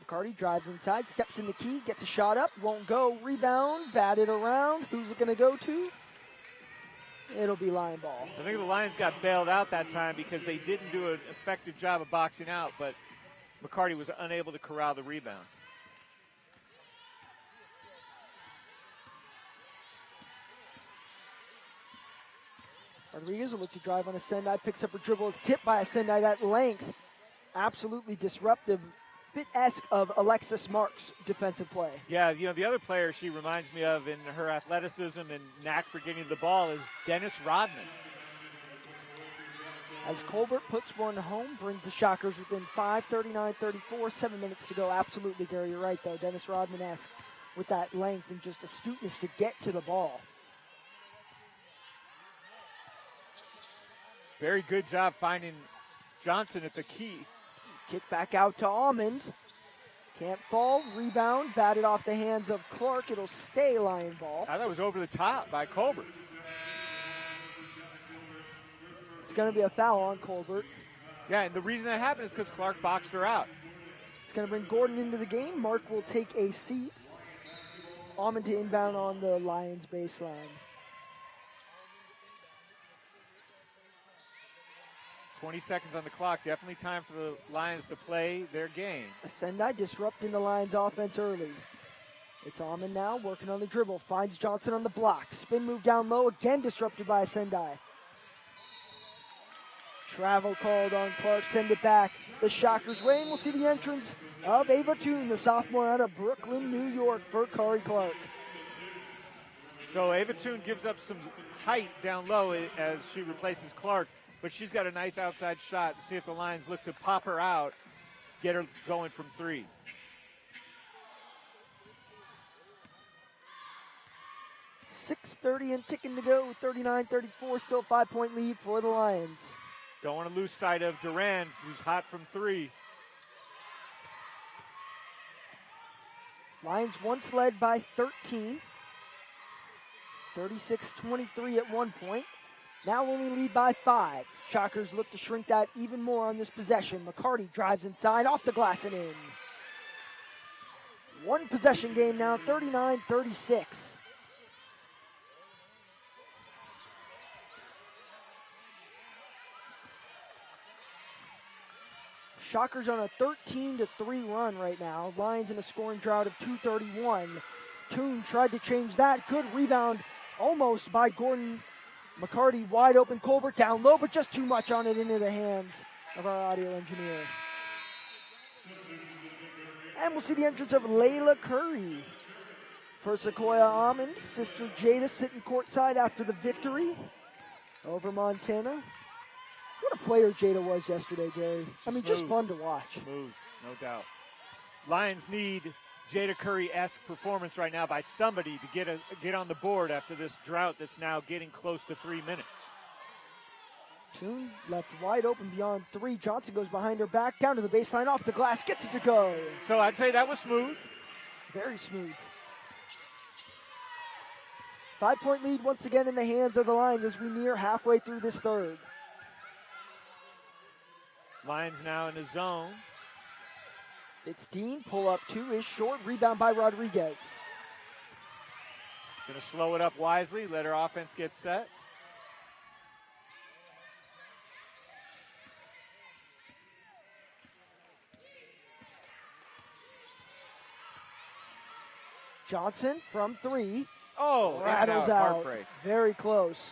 McCarty drives inside, steps in the key, gets a shot up, won't go. Rebound, batted around. Who's it going to go to? It'll be Lion ball. I think the Lions got bailed out that time because they didn't do an effective job of boxing out, but McCarty was unable to corral the rebound. Rodriguez will look to drive on a Sendai, picks up a dribble. It's tipped by a Sendai. That length, absolutely disruptive. Bit-esque of Alexis Marks' defensive play. Yeah, you know, the other player she reminds me of in her athleticism and knack for getting the ball is Dennis Rodman. As Colbert puts one home, brings the Shockers within 5, 39-34, 7 minutes to go. Absolutely, Gary, you're right, though. Dennis Rodman-esque with that length and just astuteness to get to the ball. Very good job finding Johnson at the key. Kick back out to Almond. Can't fall. Rebound. Batted off the hands of Clark. It'll stay Lion ball. I thought it was over the top by Colbert. It's going to be a foul on Colbert. Yeah, and the reason that happened is because Clark boxed her out. It's going to bring Gordon into the game. Mark will take a seat. Almond to inbound on the Lions baseline. .20 seconds on the clock. Definitely time for the Lions to play their game. Sendai disrupting the Lions offense early. It's Almond now working on the dribble. Finds Johnson on the block. Spin move down low. Again disrupted by Sendai. Travel called on Clark. Send it back the Shockers' way. And we'll see the entrance of Ava Toon, the sophomore out of Brooklyn, New York, for Kari Clark. So Ava Toon gives up some height down low as she replaces Clark. But she's got a nice outside shot. See if the Lions look to pop her out, get her going from 3. .6:30 and ticking to go, 39-34, still 5-point lead for the Lions. Don't want to lose sight of Duran, who's hot from 3. Lions once led by 13. 36-23 at one point. Now only lead by 5. Shockers look to shrink that even more on this possession. McCarty drives inside, off the glass and in. One possession game now, 39-36. Shockers on a 13-3 run right now. Lions in a scoring drought of 231. Toon tried to change that. Good rebound almost by Gordon. McCarty wide open, Colbert down low, but just too much on it into the hands of our audio engineer. And we'll see the entrance of Layla Curry for Sequoia Almond. Sister Jada sitting courtside after the victory over Montana. What a player Jada was yesterday, Gary. I mean, just fun to watch. Smooth, no doubt. Lions need Jada Curry-esque performance right now by somebody to get on the board after this drought that's now getting close to 3 minutes. Toon left wide open beyond 3. Johnson goes behind her back, down to the baseline, off the glass, gets it to go. So I'd say that was smooth. Very smooth. 5-point lead once again in the hands of the Lions as we near halfway through this third. Lions now in the zone. It's Dean, pull up 2 is short, rebound by Rodriguez. Gonna slow it up wisely, let her offense get set. Johnson from 3. Oh, rattles out. Heartbreak. Very close.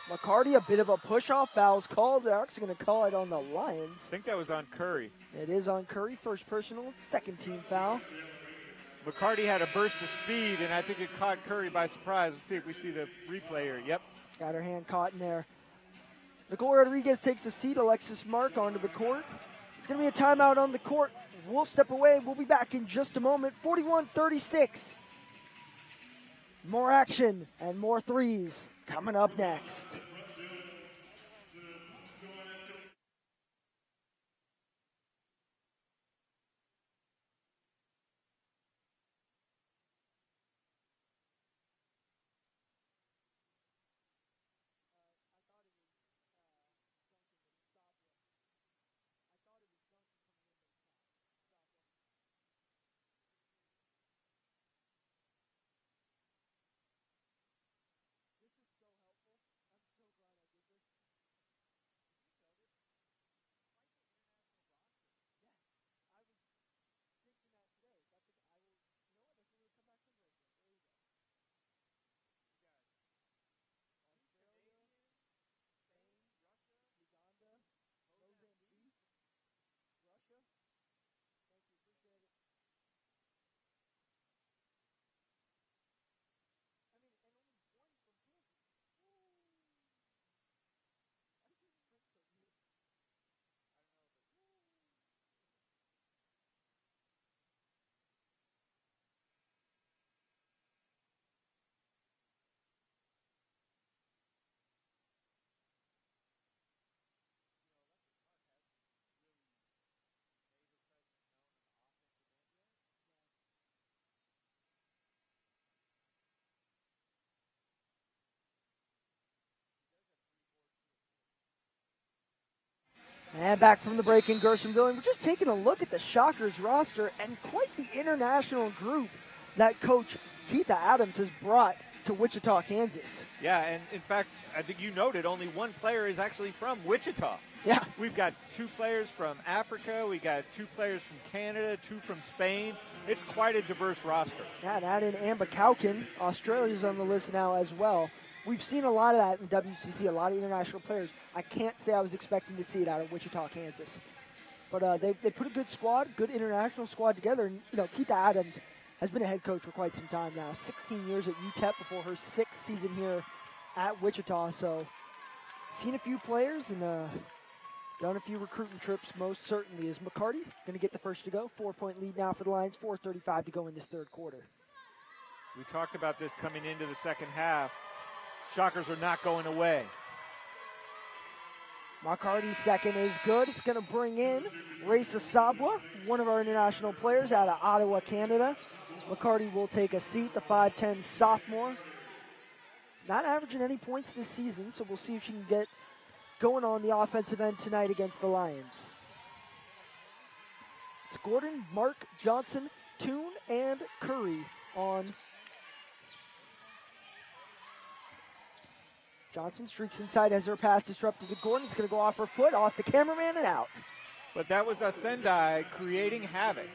McCarty, a bit of a push-off. Foul's called. They're actually going to call it on the Lions. I think that was on Curry. It is on Curry. First personal, second team foul. McCarty had a burst of speed, and I think it caught Curry by surprise. Let's see if we see the replay here. Yep. Got her hand caught in there. Nicole Rodriguez takes a seat. Alexis Mark onto the court. It's going to be a timeout on the court. We'll step away. We'll be back in just a moment. 41-36. More action and more threes coming up next. And back from the break in Gersonville, and we're just taking a look at the Shockers roster and quite the international group that Coach Keitha Adams has brought to Wichita, Kansas. Yeah, and in fact, I think you noted only one player is actually from Wichita. Yeah. We've got 2 players from Africa. We got 2 players from Canada, 2 from Spain. It's quite a diverse roster. Yeah, and add in Amber Kaukin. Australia's on the list now as well. We've seen a lot of that in WCC, a lot of international players. I can't say I was expecting to see it out of Wichita, Kansas. But they put a good squad, good international squad together. And, you know, Keitha Adams has been a head coach for quite some time now. 16 years at UTEP before her 6th season here at Wichita. So seen a few players and done a few recruiting trips, most certainly. Is McCarty going to get the first to go? 4-point lead now for the Lions, 4:35 to go in this third quarter. We talked about this coming into the second half. Shockers are not going away. McCarty's second is good. It's going to bring in Raisa Sabwa, one of our international players out of Ottawa, Canada. McCarty will take a seat, the 5'10 sophomore. Not averaging any points this season, so we'll see if she can get going on the offensive end tonight against the Lions. It's Gordon, Mark, Johnson, Toon, and Curry on. Johnson streaks inside as her pass disrupted to Gordon. It's going to go off her foot, off the cameraman, and out. But that was a Sendai creating havoc.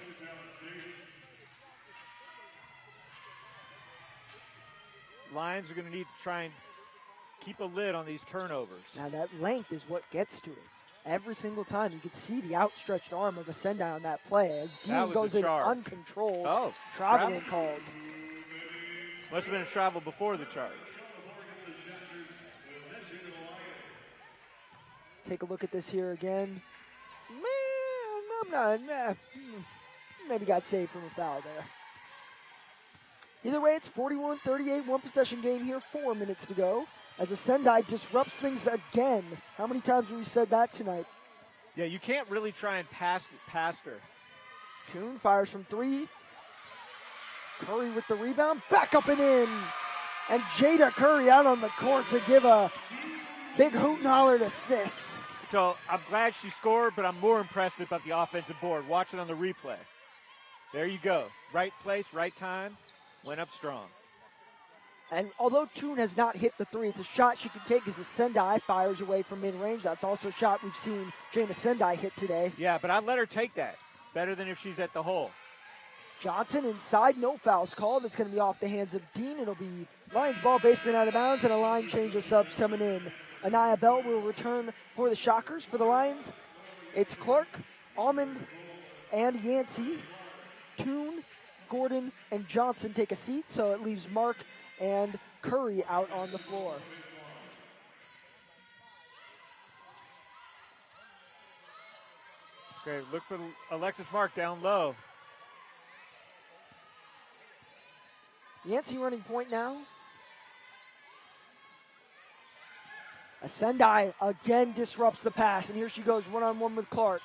Lions are going to need to try and keep a lid on these turnovers. Now that length is what gets to it. Every single time you could see the outstretched arm of a Sendai on that play as Dean goes in uncontrolled. Oh, traveling called. Must have been a travel before the charge. Take a look at this here again. Maybe got saved from a foul there. Either way, it's 41-38, one possession game here, 4 minutes to go. As a Sendai disrupts things again. How many times have we said that tonight? Yeah, you can't really try and pass it past her. Toon fires from 3. Curry with the rebound, back up and in. And Jada Curry out on the court to give a big hoot and hollered assist. So I'm glad she scored, but I'm more impressed about the offensive board. Watch it on the replay. There you go. Right place, right time. Went up strong. And although Toon has not hit the 3, it's a shot she can take as the Sendai fires away from mid-range. That's also a shot we've seen Jana Sendai hit today. Yeah, but I let her take that. Better than if she's at the hole. Johnson inside, no fouls called. It's going to be off the hands of Dean. It'll be Lions ball based out of bounds, and a line change of subs coming in. Anaya Bell will return for the Shockers. For the Lions, it's Clark, Almond, and Yancey. Toon, Gordon, and Johnson take a seat, so it leaves Mark and Curry out on the floor. Okay, look for Alexis Mark down low. Yancey running point now. Sendai again disrupts the pass, and here she goes one-on-one with Clark.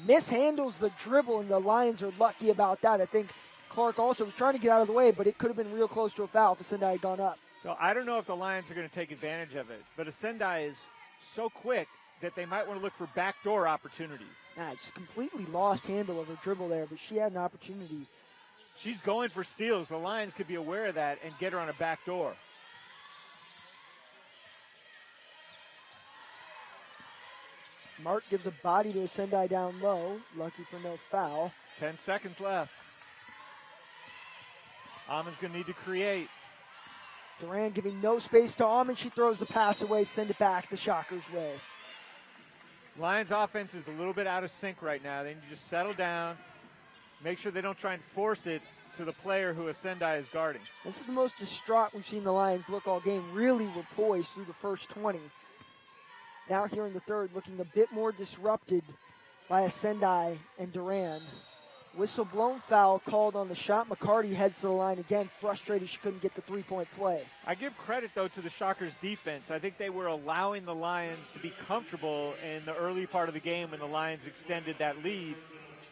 Mishandles the dribble, and the Lions are lucky about that. I think Clark also was trying to get out of the way, but it could have been real close to a foul if Sendai had gone up. So I don't know if the Lions are going to take advantage of it, but Sendai is so quick that they might want to look for backdoor opportunities. Just completely lost handle of her dribble there, but she had an opportunity. She's going for steals. The Lions could be aware of that and get her on a backdoor. Mark gives a body to Sendai down low. Lucky for no foul. 10 seconds left. Amund's going to need to create. Duran giving no space to Amund. She throws the pass away, send it back the Shockers' way. Lions offense is a little bit out of sync right now. They need to just settle down, make sure they don't try and force it to the player who Sendai is guarding. This is the most distraught we've seen the Lions look all game. Really were poised through the first 20. Now here in the third, looking a bit more disrupted by Sendai and Duran. Whistle blown, foul called on the shot. McCarty heads to the line again, frustrated she couldn't get the three-point play. I give credit, though, to the Shockers' defense. I think they were allowing the Lions to be comfortable in the early part of the game when the Lions extended that lead.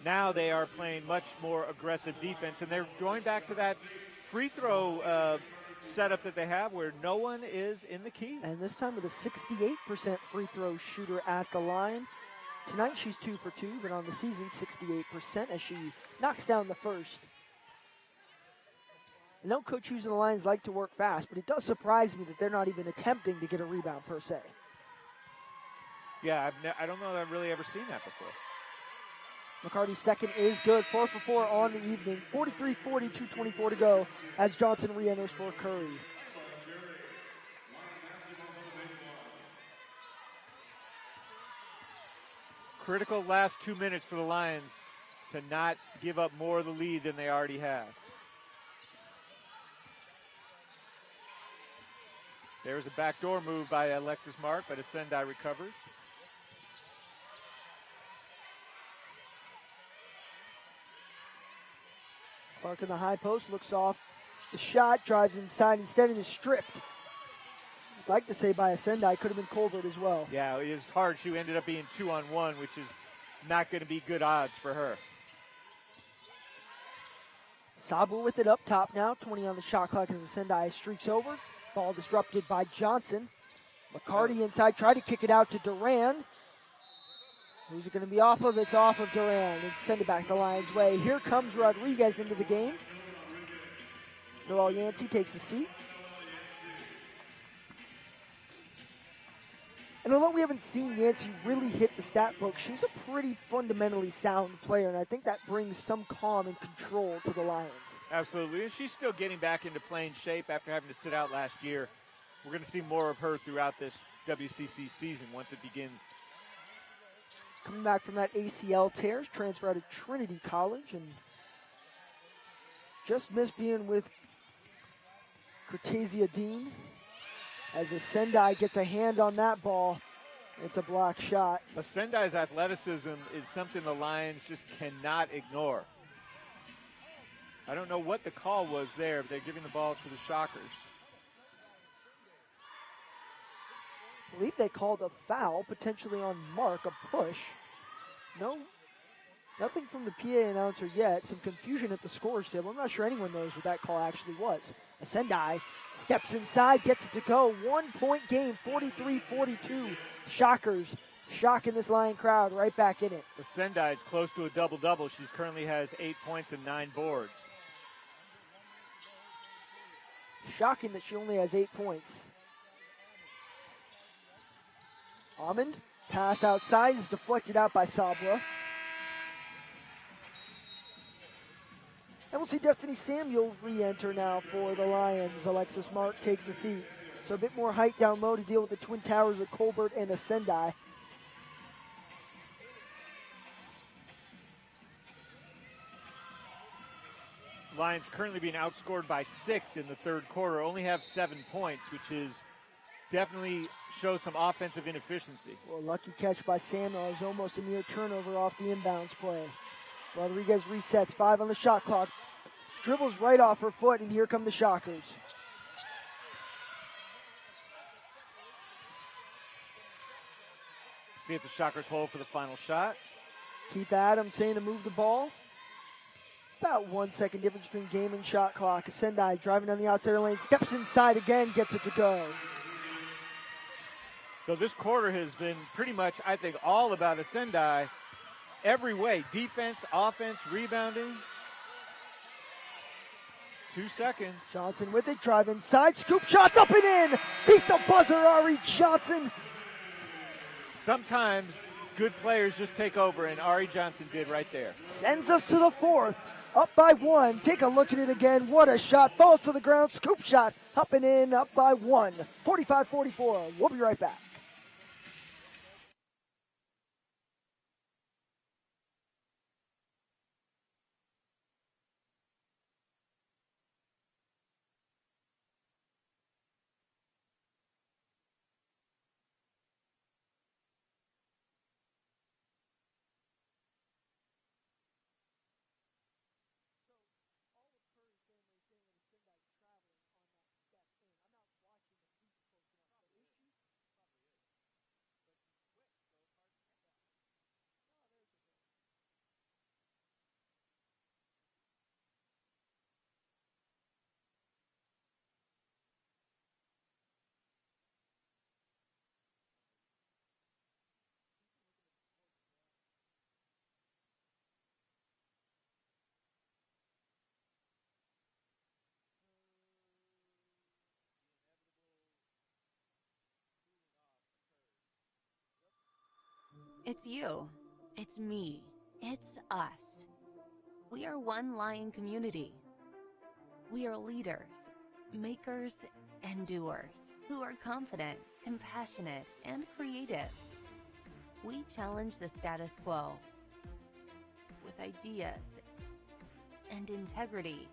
Now they are playing much more aggressive defense, and they're going back to that free throw setup that they have where no one is in the key. And this time with a 68% free throw shooter at the line. Tonight she's 2 for 2, but on the season 68% as she knocks down the first. I know Coach Hughes and the Lions like to work fast, but it does surprise me that they're not even attempting to get a rebound per se. Yeah, I don't know that I've really ever seen that before. McCarty's second is good, 4 for 4 on the evening. 43-40, 2:24 to go as Johnson re-enters for Curry. Critical last 2 minutes for the Lions to not give up more of the lead than they already have. There's a backdoor move by Alexis Mark, but Sendai recovers. Clark in the high post, looks off the shot, drives inside, instead it is stripped. I'd like to say by Sendai, could have been Colbert as well. Yeah, it was hard. She ended up being 2-on-1, which is not going to be good odds for her. Sabler with it up top now, 20 on the shot clock as the Sendai streaks over. Ball disrupted by Johnson. McCarty inside, tried to kick it out to Duran. Who's it going to be off of? It's off of Duran. And send it back the Lions' way. Here comes Rodriguez into the game. Noel Yancey takes a seat. And although we haven't seen Yancey really hit the stat book, she's a pretty fundamentally sound player, and I think that brings some calm and control to the Lions. Absolutely, and she's still getting back into playing shape after having to sit out last year. We're going to see more of her throughout this WCC season once it begins. Coming back from that ACL tear, transfer out of Trinity College, and just missed being with Cortezia Dean. As Sendai gets a hand on that ball, it's a block shot. Sendai's athleticism is something the Lions just cannot ignore. I don't know what the call was there, but they're giving the ball to the Shockers. I believe they called a foul, potentially on Mark, a push. No, nothing from the PA announcer yet. Some confusion at the scorer's table. I'm not sure anyone knows what that call actually was. Sendai steps inside, gets it to go. 1 point game, 43-42. Shockers shocking this Lion crowd right back in it. The Sendai is close to a double-double. She currently has 8 points and 9 boards. Shocking that she only has 8 points. Almond, pass outside, is deflected out by Sabla. And we'll see Destiny Samuel re-enter now for the Lions. Alexis Mark takes a seat. So a bit more height down low to deal with the twin towers of Colbert and Sendai. Lions currently being outscored by 6 in the third quarter, only have 7 points, which is definitely shows some offensive inefficiency. Well, lucky catch by Samuel. It was almost a near turnover off the inbounds play. Rodriguez resets, 5 on the shot clock. Dribbles right off her foot, and here come the Shockers. See if the Shockers hold for the final shot. Keith Adams saying to move the ball. About 1 second difference between game and shot clock. Sendai driving down the outside of the lane, steps inside again, gets it to go. So this quarter has been pretty much, I think, all about Sendai every way. Defense, offense, rebounding. 2 seconds. Johnson with it, drive inside, scoop shots up and in. Beat the buzzer, Ari Johnson. Sometimes good players just take over, and Ari Johnson did right there. Sends us to the fourth, up by 1. Take a look at it again. What a shot. Falls to the ground, scoop shot, up and in, up by 1. 45-44. We'll be right back. It's you. It's me. It's us. We are one Lion community. We are leaders, makers, and doers who are confident, compassionate, and creative. We challenge the status quo with ideas and integrity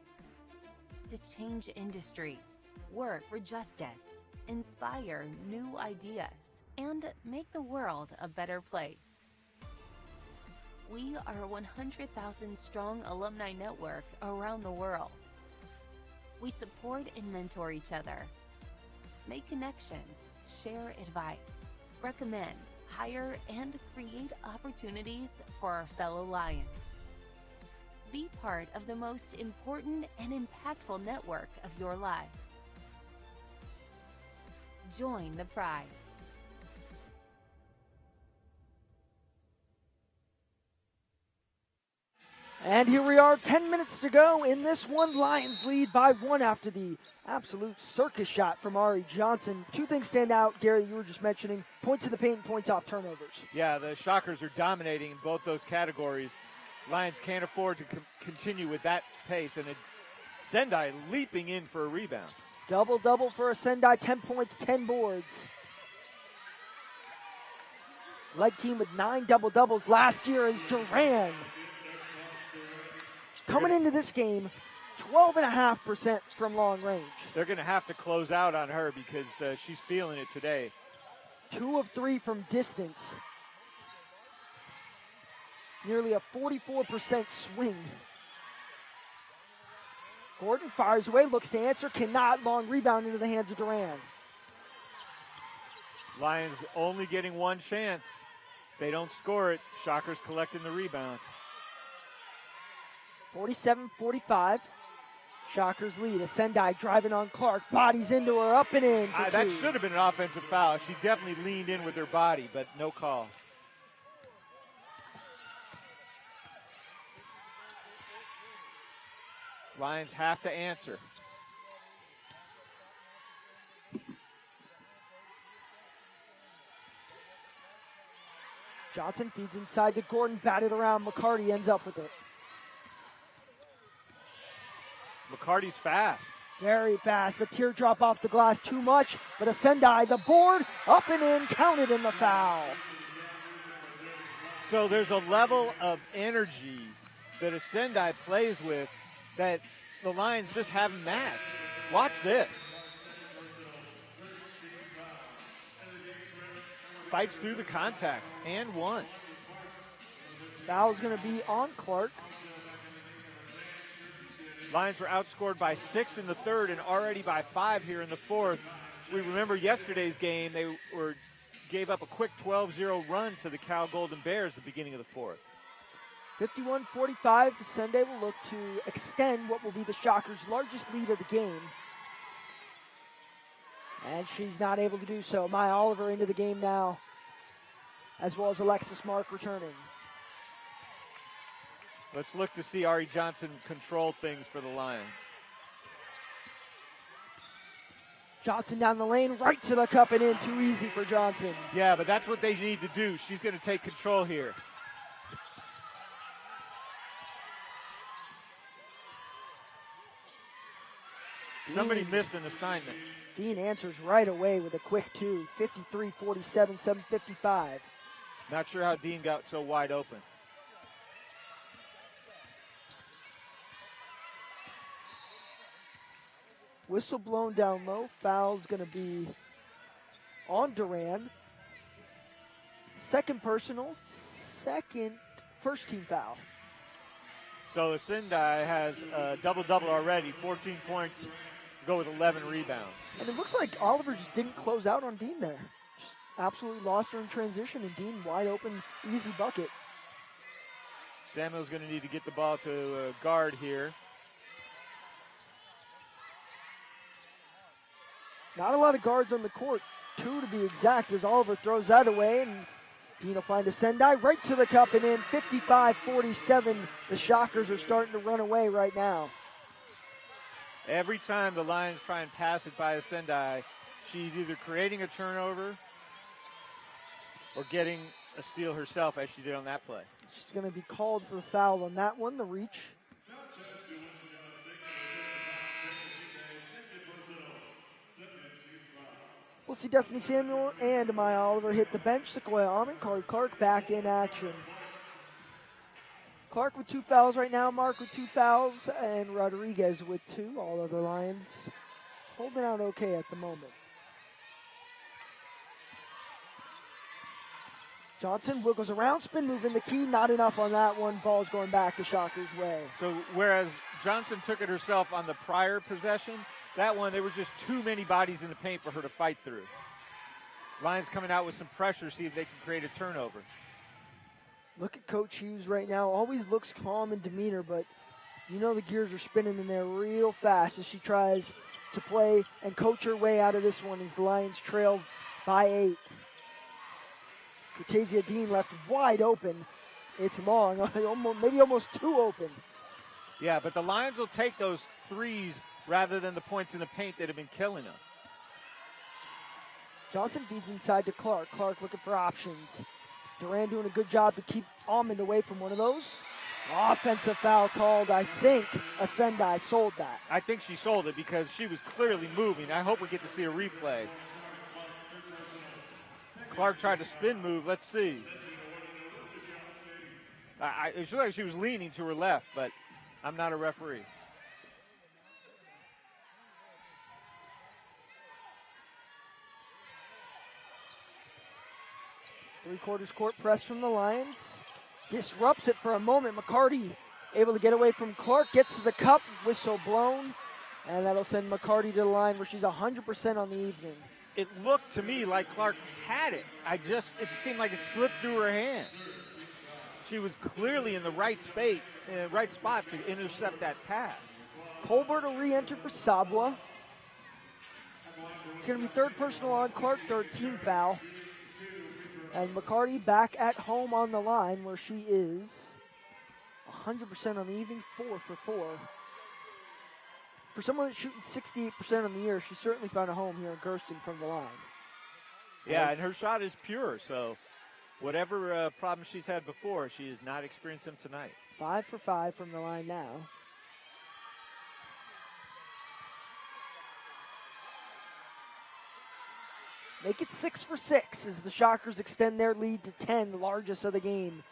to change industries, work for justice, inspire new ideas, and make the world a better place. We are a 100,000 strong alumni network around the world. We support and mentor each other, make connections, share advice, recommend, hire, and create opportunities for our fellow Lions. Be part of the most important and impactful network of your life. Join the Pride. And here we are, 10 minutes to go in this one. Lions lead by 1 after the absolute circus shot from Ari Johnson. 2 things stand out, Gary, you were just mentioning. Points to the paint and points off turnovers. Yeah, the Shockers are dominating in both those categories. Lions can't afford to continue with that pace, and Sendai leaping in for a rebound. Double-double for a Sendai, 10 points, 10 boards. Led team with 9 double-doubles last year is Duran. Coming into this game, 12.5% from long range. They're going to have to close out on her because she's feeling it today. 2 of 3 from distance. Nearly a 44% swing. Gordon fires away, looks to answer, cannot. Long rebound into the hands of Duran. Lions only getting 1 chance. They don't score it. Shockers collecting the rebound. 47-45. Shockers lead. A Sendai driving on Clark. Bodies into her, up and in for 2. That should have been an offensive foul. She definitely leaned in with her body, but no call. Lions have to answer. Johnson feeds inside to Gordon, batted around. McCarty ends up with it. McCarty's fast. Very fast. A teardrop off the glass, too much. But a Sendai, the board, up and in, counted in the foul. So there's a level of energy that a Sendai plays with that the Lions just haven't matched. Watch this. Fights through the contact and one. Foul's going to be on Clark. Lions were outscored by 6 in the third and already by 5 here in the fourth. We remember yesterday's game, they gave up a quick 12-0 run to the Cal Golden Bears at the beginning of the fourth. 51-45, Sunday will look to extend what will be the Shockers' largest lead of the game. And she's not able to do so. Maya Oliver into the game now, as well as Alexis Mark returning. Let's look to see Ari Johnson control things for the Lions. Johnson down the lane, right to the cup and in. Too easy for Johnson. Yeah, but that's what they need to do. She's going to take control here. Somebody missed an assignment. Dean answers right away with a quick 2. 53-47, 7:55. Not sure how Dean got so wide open. Whistle blown down low. Foul's going to be on Duran. Second personal, first team foul. So the Sendai has a double-double already, 14 points, go with 11 rebounds. And it looks like Oliver just didn't close out on Dean there. Just absolutely lost her in transition, and Dean wide open, easy bucket. Samuel's going to need to get the ball to guard here. Not a lot of guards on the court, 2 to be exact, as Oliver throws that away, and Dean will find a Sendai right to the cup and in. 55-47. The Shockers are starting to run away right now. Every time the Lions try and pass it by a Sendai, she's either creating a turnover or getting a steal herself, as she did on that play. She's going to be called for the foul on that one, the reach. We'll see Destiny Samuel and Maya Oliver hit the bench. Sequoia Almond, Corey Clark back in action. Clark with 2 fouls right now, Mark with 2 fouls, and Rodriguez with 2. All of the Lions holding out okay at the moment. Johnson wiggles around, spin move in the key, not enough on that one. Ball's going back the Shockers' way. So whereas Johnson took it herself on the prior possession, that one, there were just too many bodies in the paint for her to fight through. Lions coming out with some pressure, see if they can create a turnover. Look at Coach Hughes right now. Always looks calm in demeanor, but you know the gears are spinning in there real fast as she tries to play and coach her way out of this one as the Lions trail by 8. Cortezia Dean left wide open. It's long, maybe almost too open. Yeah, but the Lions will take those threes rather than the points in the paint that have been killing them. Johnson feeds inside to Clark. Clark looking for options. Duran doing a good job to keep Almond away from one of those. Offensive foul called. I think a Sendai sold that. I think she sold it because she was clearly moving. I hope we get to see a replay. Clark tried to spin move. Let's see. It looked like she was leaning to her left, but I'm not a referee. Three-quarters court press from the Lions. Disrupts it for a moment. McCarty able to get away from Clark. Gets to the cup. Whistle blown. And that'll send McCarty to the line where she's 100% on the evening. It looked to me like Clark had it. It seemed like it slipped through her hands. She was clearly in the right space, right spot to intercept that pass. Colbert will re-enter for Sabwa. It's going to be third personal on Clark, third team foul. And McCarty back at home on the line where she is 100% on the evening, 4 for 4. For someone that's shooting 68% on the year, she certainly found a home here in Gersten from the line. Yeah, and her shot is pure, so whatever problems she's had before, she has not experienced them tonight. 5 for 5 from the line now. Make it 6 for 6 as the Shockers extend their lead to 10, the largest of the game,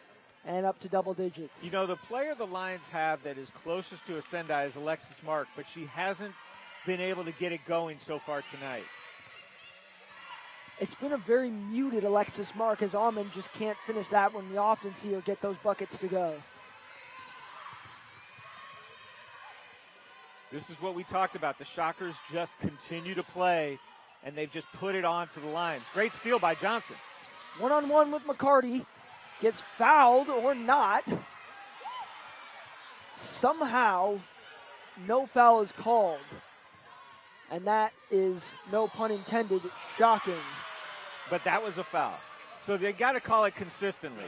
and up to double digits. You know, the player the Lions have that is closest to a Sendai is Alexis Mark, but she hasn't been able to get it going so far tonight. It's been a very muted Alexis Mark as Almond just can't finish that one. We often see her get those buckets to go. This is what we talked about. The Shockers just continue to play, and they've just put it on to the Lions. Great steal by Johnson. One-on-one with McCarty. Gets fouled or not. Somehow, no foul is called. And that is, no pun intended, shocking. But that was a foul. So they got to call it consistently.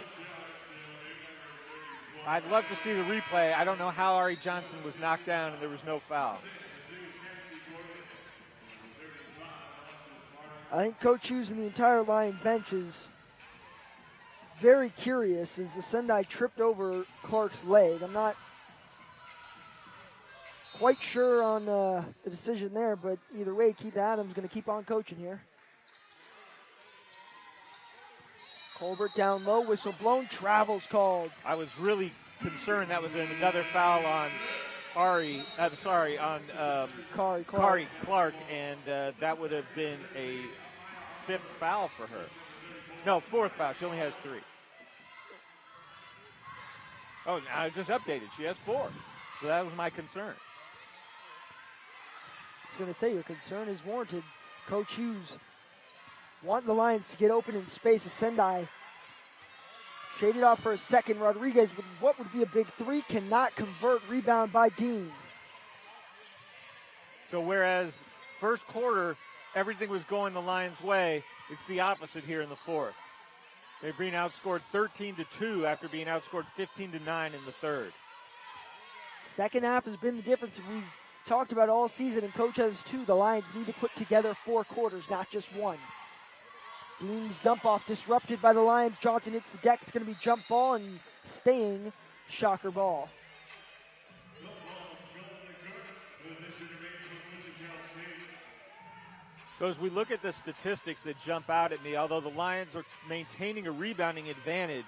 I'd love to see the replay. I don't know how Ari Johnson was knocked down and there was no foul. I think Coach Hughes and the entire Lion bench is very curious as the Sendai tripped over Clark's leg. I'm not quite sure on the decision there, but either way, Keith Adams going to keep on coaching here. Colbert down low, whistle blown, travels called. I was really concerned that was another foul on Kari Clark, and that would have been a 5th foul for her. No, 4th foul. She only has 3. Oh, now I just updated. She has 4. So that was my concern. I was going to say, your concern is warranted. Coach Hughes wanting the Lions to get open in space. As Sendai shaded off for a second. Rodriguez with what would be a big 3 cannot convert. Rebound by Dean. So whereas first quarter, everything was going the Lions' way, it's the opposite here in the 4th. They've been outscored 13-2 after being outscored 15-9 in the 3rd. Second half has been the difference we've talked about all season, and Coach has too. The Lions need to put together 4 quarters, not just one. Dean's dump off disrupted by the Lions. Johnson hits the deck. It's going to be jump ball and staying Shocker ball. So as we look at the statistics that jump out at me, although the Lions are maintaining a rebounding advantage,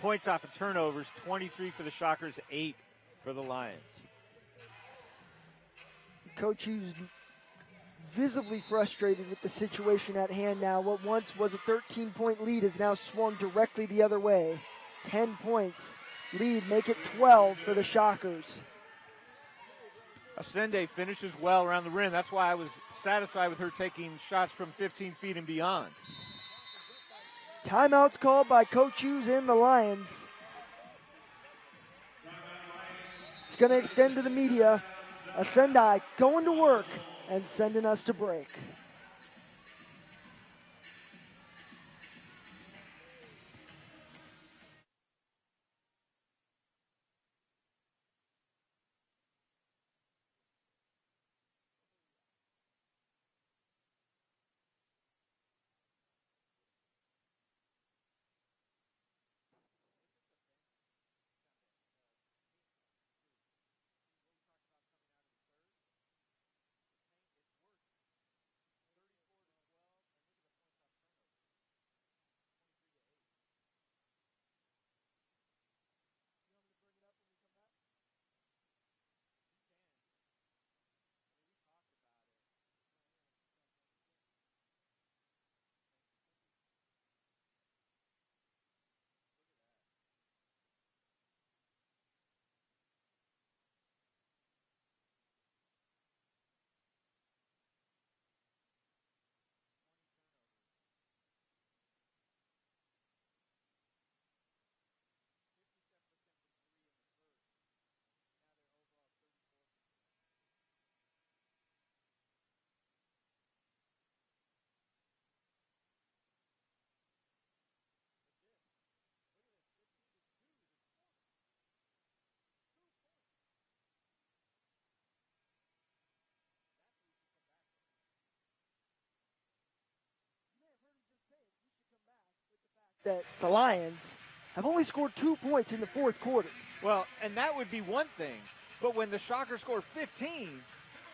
points off of turnovers, 23 for the Shockers, 8 for the Lions. Coach Hughes visibly frustrated with the situation at hand now. What once was a 13-point lead has now swung directly the other way. 10 points lead, make it 12 for the Shockers. Ascende finishes well around the rim. That's why I was satisfied with her taking shots from 15 feet and beyond. Timeouts called by Coach Hughes and the Lions. It's going to extend to the media. Ascendai going to work and sending us to break. That the Lions have only scored 2 points in the 4th quarter. Well, and that would be one thing, but when the Shockers score 15,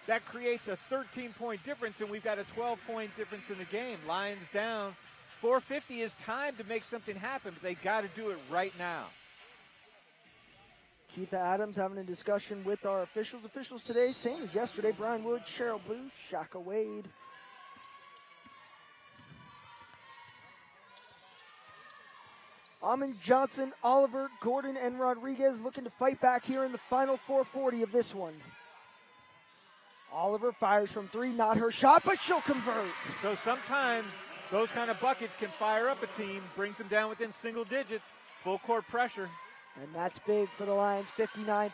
that creates a 13-point difference, and we've got a 12-point difference in the game. Lions down. 4:50 is time to make something happen, but they got to do it right now. Keith Adams having a discussion with our officials. Officials today, same as yesterday. Brian Wood, Cheryl Blue, Shaka Wade. Amon Johnson, Oliver, Gordon, and Rodriguez looking to fight back here in the final 4:40 of this one. Oliver fires from three, not her shot, but she'll convert. So sometimes those kind of buckets can fire up a team, brings them down within single digits, full court pressure. And that's big for the Lions, 59-50.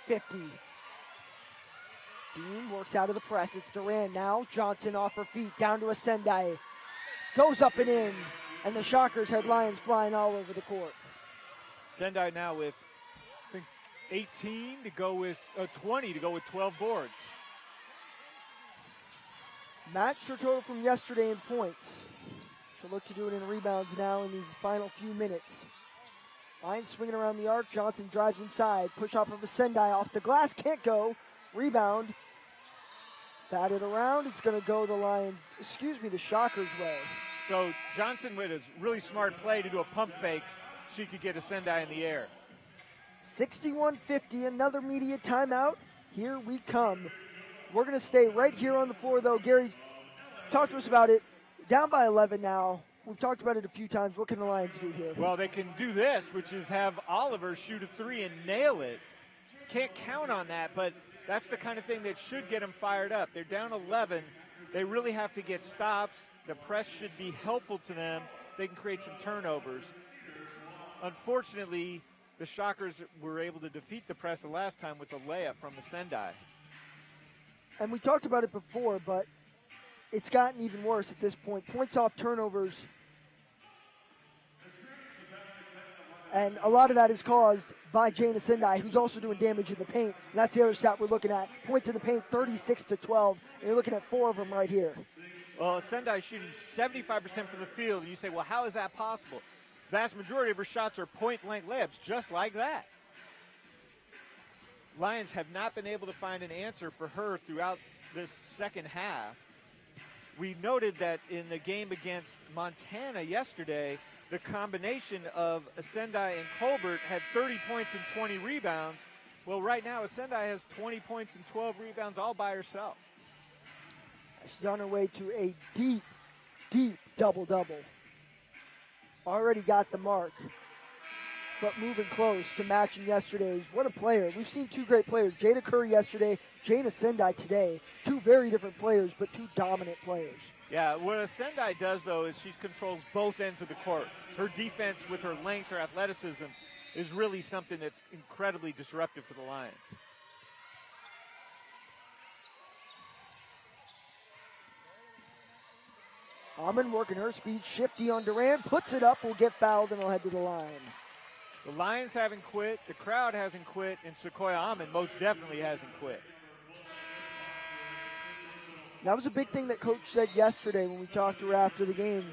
Dean works out of the press. It's Duran now. Johnson off her feet, down to a Sendai. Goes up and in, and the Shockers had Lions flying all over the court. Sendai now with, I think, 18 to go with, 20 to go with 12 boards. Matched her total from yesterday in points. She'll look to do it in rebounds now in these final few minutes. Lions swinging around the arc. Johnson drives inside. Push off of a Sendai off the glass. Can't go. Rebound. Batted around. It's going to go the Shockers' way. So Johnson with a really smart play to do a pump fake. She could get a Sendai in the air. 61-50. Another media timeout. Here we come. We're going to stay right here on the floor, though. Gary, talk to us about it. Down by 11 now. We've talked about it a few times. What can the Lions do here? Well, they can do this, which is have Oliver shoot a three and nail it. Can't count on that, but that's the kind of thing that should get them fired up. They're down 11. They really have to get stops. The press should be helpful to them. They can create some turnovers. Unfortunately, the Shockers were able to defeat the press the last time with a layup from the Sendai. And we talked about it before, but it's gotten even worse at this point. Points off turnovers. And a lot of that is caused by Jana Sendai, who's also doing damage in the paint. And that's the other stat we're looking at. Points in the paint, 36-12. And you're looking at 4 of them right here. Well, Sendai shooting 75% from the field. And you say, well, how is that possible? Vast majority of her shots are point-blank layups, just like that. Lions have not been able to find an answer for her throughout this second half. We noted that in the game against Montana yesterday, the combination of Sendai and Colbert had 30 points and 20 rebounds. Well, right now, Sendai has 20 points and 12 rebounds all by herself. She's on her way to a deep, deep double-double. Already got the mark, but moving close to matching yesterday's. What a player. We've seen two great players. Jada Curry yesterday, Jana Sendai today. Two very different players, but two dominant players. Yeah, what a Sendai does, though, is she controls both ends of the court. Her defense with her length, her athleticism, is really something that's incredibly disruptive for the Lions. Amon working her speed, shifty on Durant, puts it up, will get fouled, and will head to the line. The Lions haven't quit, the crowd hasn't quit, and Sequoia Amon most definitely hasn't quit. That was a big thing that Coach said yesterday when we talked to her after the game.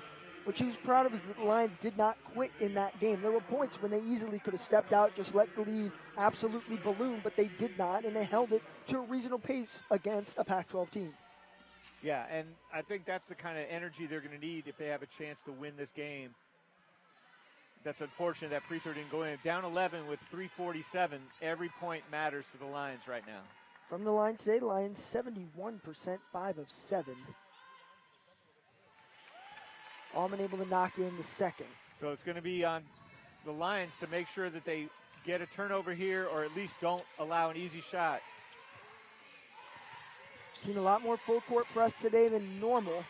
What she was proud of is that the Lions did not quit in that game. There were points when they easily could have stepped out, just let the lead absolutely balloon, but they did not, and they held it to a reasonable pace against a Pac-12 team. Yeah, and I think that's the kind of energy they're going to need if they have a chance to win this game. That's unfortunate that free throw didn't go in. Down 11 with 3:47. Every point matters for the Lions right now. From the line today, Lions 71%, 5 of 7. Alman able to knock in the second. So it's going to be on the Lions to make sure that they get a turnover here or at least don't allow an easy shot. Seen a lot more full court press today than normal.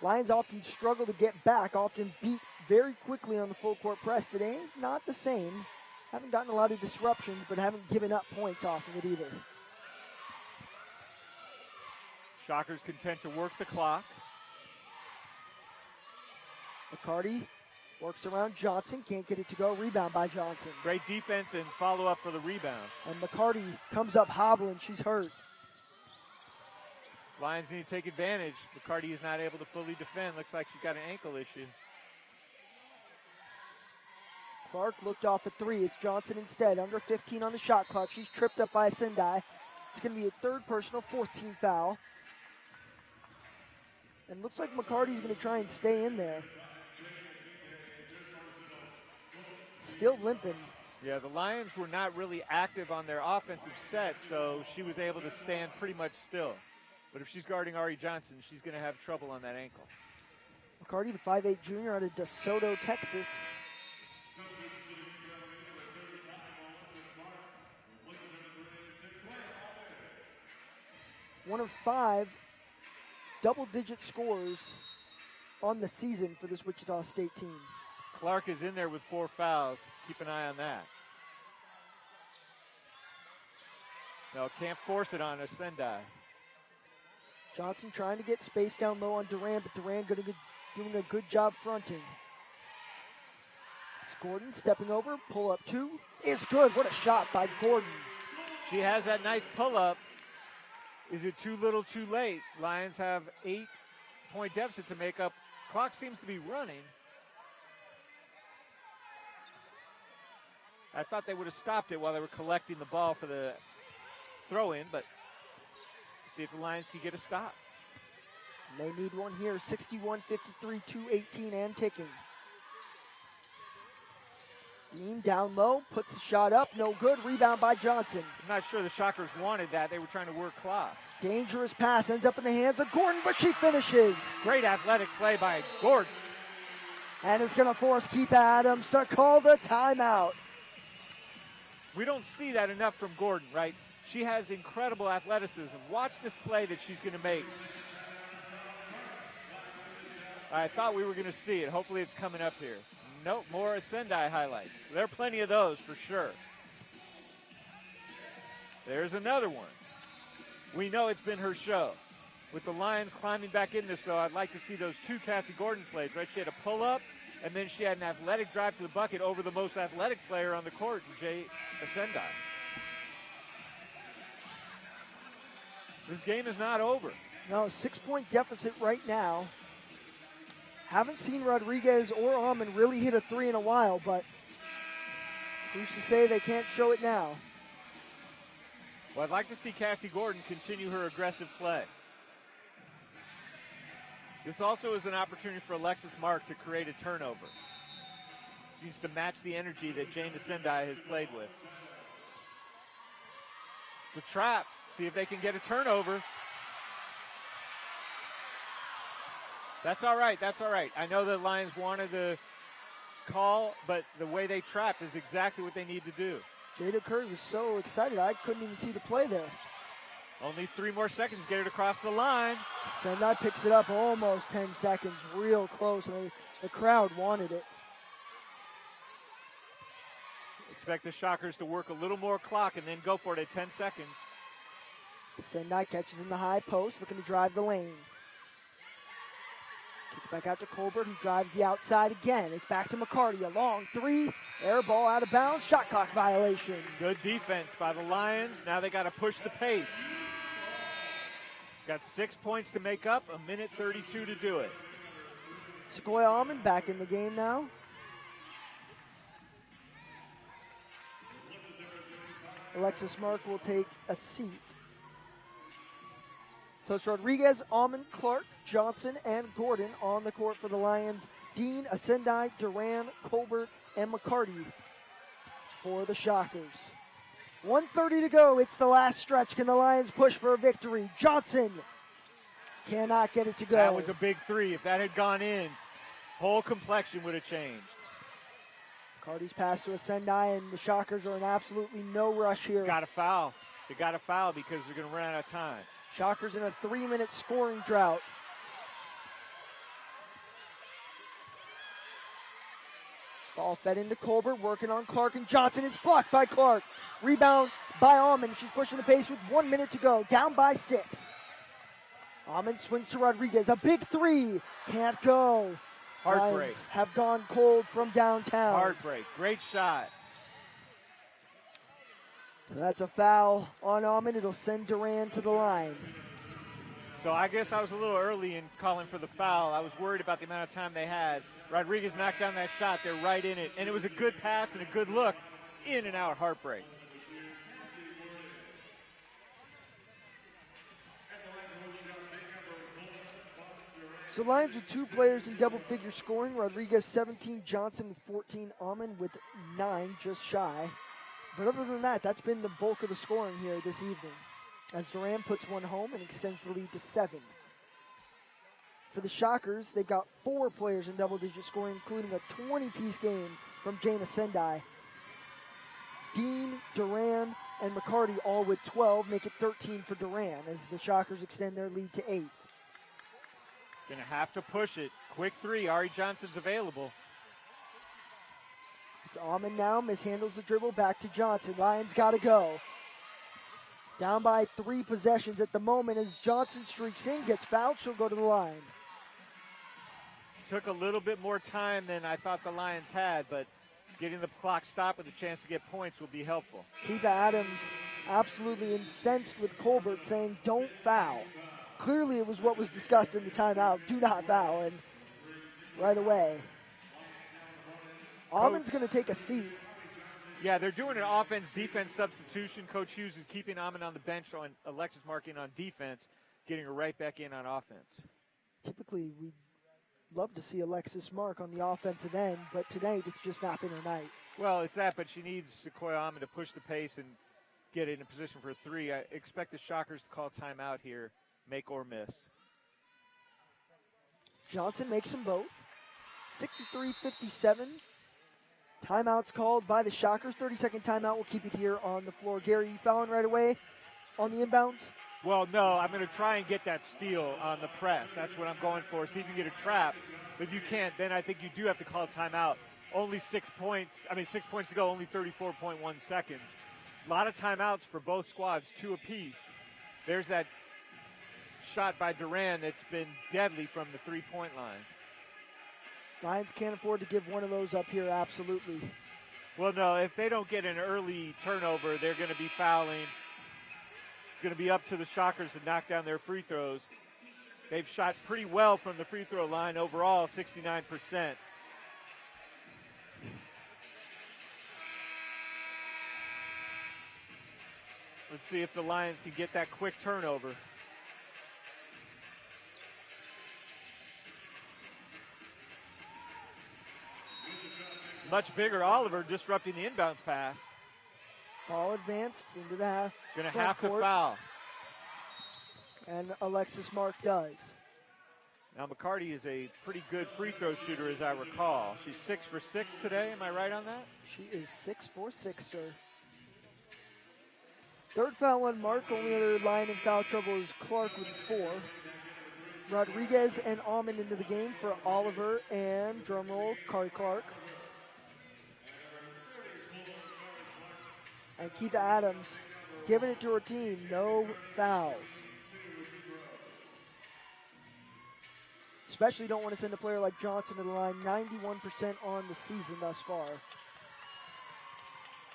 Lions often struggle to get back, often beat very quickly on the full court press. Today, not the same. Haven't gotten a lot of disruptions, but haven't given up points off of it either. Shockers content to work the clock. McCarty works around Johnson, can't get it to go. Rebound by Johnson. Great defense and follow up for the rebound. And McCarty comes up hobbling, she's hurt. Lions need to take advantage. McCarty is not able to fully defend. Looks like she's got an ankle issue. Clark looked off at 3. It's Johnson instead. Under 15 on the shot clock. She's tripped up by Sendai. It's going to be a third personal, fourth team foul. And looks like McCarty's going to try and stay in there. Still limping. Yeah, the Lions were not really active on their offensive set, so she was able to stand pretty much still. But if she's guarding Ari Johnson, she's going to have trouble on that ankle. McCarty, the 5'8 junior out of DeSoto, Texas. One of 5 double-digit scores on the season for this Wichita State team. Clark is in there with 4 fouls. Keep an eye on that. No, can't force it on us, Sendai. Johnson trying to get space down low on Duran, but Duran doing a good job fronting. It's Gordon stepping over, pull up 2 is good. What a shot by Gordon. She has that nice pull-up. Is it too little, too late? Lions have 8-point deficit to make up. Clock seems to be running. I thought they would have stopped it while they were collecting the ball for the throw-in, but see if the Lions can get a stop. They need one here. 61-53, 2:18 and ticking. Dean down low, puts the shot up, no good. Rebound by Johnson. I'm not sure the Shockers wanted that. They were trying to work clock. Dangerous pass ends up in the hands of Gordon, but she finishes. Great athletic play by Gordon. And it's going to force Keith Adams to call the timeout. We don't see that enough from Gordon, right? She has incredible athleticism. Watch this play that she's going to make. I thought we were going to see it. Hopefully it's coming up here. Nope, more Sendai highlights. There are plenty of those for sure. There's another one. We know it's been her show. With the Lions climbing back in this, though, I'd like to see those 2 Cassie Gordon plays, right? She had a pull-up, and then she had an athletic drive to the bucket over the most athletic player on the court, Jay Sendai. This game is not over. No, 6-point deficit right now. Haven't seen Rodriguez or Almond really hit a 3 in a while, but who's to say they can't show it now? Well, I'd like to see Cassie Gordon continue her aggressive play. This also is an opportunity for Alexis Mark to create a turnover. She needs to match the energy that Jane Sendai has played with. It's a trap. See if they can get a turnover. That's all right. That's all right. I know the Lions wanted the call, but the way they trapped is exactly what they need to do. Jada Curry was so excited, I couldn't even see the play there. Only 3 more seconds to get it across the line. Sendai picks it up almost 10 seconds, real close, and the crowd wanted it. Expect the Shockers to work a little more clock and then go for it at 10 seconds. Sendai catches in the high post, looking to drive the lane. Kicks back out to Colbert, who drives the outside again. It's back to McCarty, a long 3, air ball out of bounds, shot clock violation. Good defense by the Lions. Now they got to push the pace. Got 6 points to make up, 1:32 to do it. Sequoia Almond back in the game now. Alexis Mark will take a seat. So it's Rodriguez, Almond, Clark, Johnson, and Gordon on the court for the Lions. Dean, Ascendai, Duran, Colbert, and McCarty for the Shockers. 1:30 to go. It's the last stretch. Can the Lions push for a victory? Johnson cannot get it to go. That was a big 3. If that had gone in, whole complexion would have changed. McCarty's pass to Ascendai, and the Shockers are in absolutely no rush here. Got a foul. They got a foul because they're going to run out of time. Shockers in a 3-minute scoring drought. Ball fed into Colbert, working on Clark and Johnson. It's blocked by Clark. Rebound by Almond. She's pushing the pace with 1 minute to go. Down by 6. Almond swings to Rodriguez. A big 3. Can't go. Heartbreak. Lions have gone cold from downtown. Heartbreak. Great shot. That's a foul on Almond. It'll send Duran to the line. So I guess I was a little early in calling for the foul. I was worried about the amount of time they had. Rodriguez knocked down that shot. They're right in it. And it was a good pass and a good look. In and out, heartbreak. So Lions with 2 players in double-figure scoring. Rodriguez 17, Johnson with 14, Almond with 9, just shy. But other than that, that's been the bulk of the scoring here this evening, as Duran puts one home and extends the lead to 7. For the Shockers, they've got 4 players in double-digit scoring, including a 20-piece game from Jana Sendai. Dean, Duran, and McCarty all with 12, make it 13 for Duran as the Shockers extend their lead to 8. Gonna have to push it. Quick 3, Ari Johnson's available. It's Almond now, mishandles the dribble, back to Johnson. Lions gotta go. Down by 3 possessions at the moment as Johnson streaks in, gets fouled, she'll go to the line. Took a little bit more time than I thought the Lions had, but getting the clock stopped with a chance to get points will be helpful. Keitha Adams absolutely incensed with Colbert, saying, don't foul. Clearly it was what was discussed in the timeout, do not foul, and right away. Almond's going to take a seat. Yeah, they're doing an offense-defense substitution. Coach Hughes is keeping Almond on the bench on Alexis Marking on defense, getting her right back in on offense. Typically, we'd love to see Alexis Mark on the offensive end, but tonight it's just not been her night. Well, it's that, but she needs Sequoia Almond to push the pace and get in a position for a 3. I expect the Shockers to call timeout here, make or miss. Johnson makes them both. 63-57. Timeout's called by the Shockers. 30-second timeout. We'll keep it here on the floor. Gary, you fouling right away on the inbounds? Well, no, I'm going to try and get that steal on the press. That's what I'm going for. See if you can get a trap. But if you can't, then I think you do have to call timeout. Only 6 points. 6 points to go, only 34.1 seconds. A lot of timeouts for both squads, 2 apiece. There's that shot by Duran that's been deadly from the 3-point line. Lions can't afford to give one of those up here, absolutely. Well, no, if they don't get an early turnover, they're going to be fouling. It's going to be up to the Shockers to knock down their free throws. They've shot pretty well from the free throw line overall, 69%. Let's see if the Lions can get that quick turnover. Much bigger Oliver disrupting the inbounds pass. Ball advanced into the Gonna have to foul. And Alexis Mark does. Now McCarty is a pretty good free throw shooter as I recall. She's 6 for 6 today, am I right on that? She is 6 for 6, sir. Third foul on Mark, only other line in foul trouble is Clark with 4. Rodriguez and Almond into the game for Oliver and, drumroll, Kari Clark. And Keitha Adams giving it to her team, no fouls. Especially don't want to send a player like Johnson to the line, 91% on the season thus far.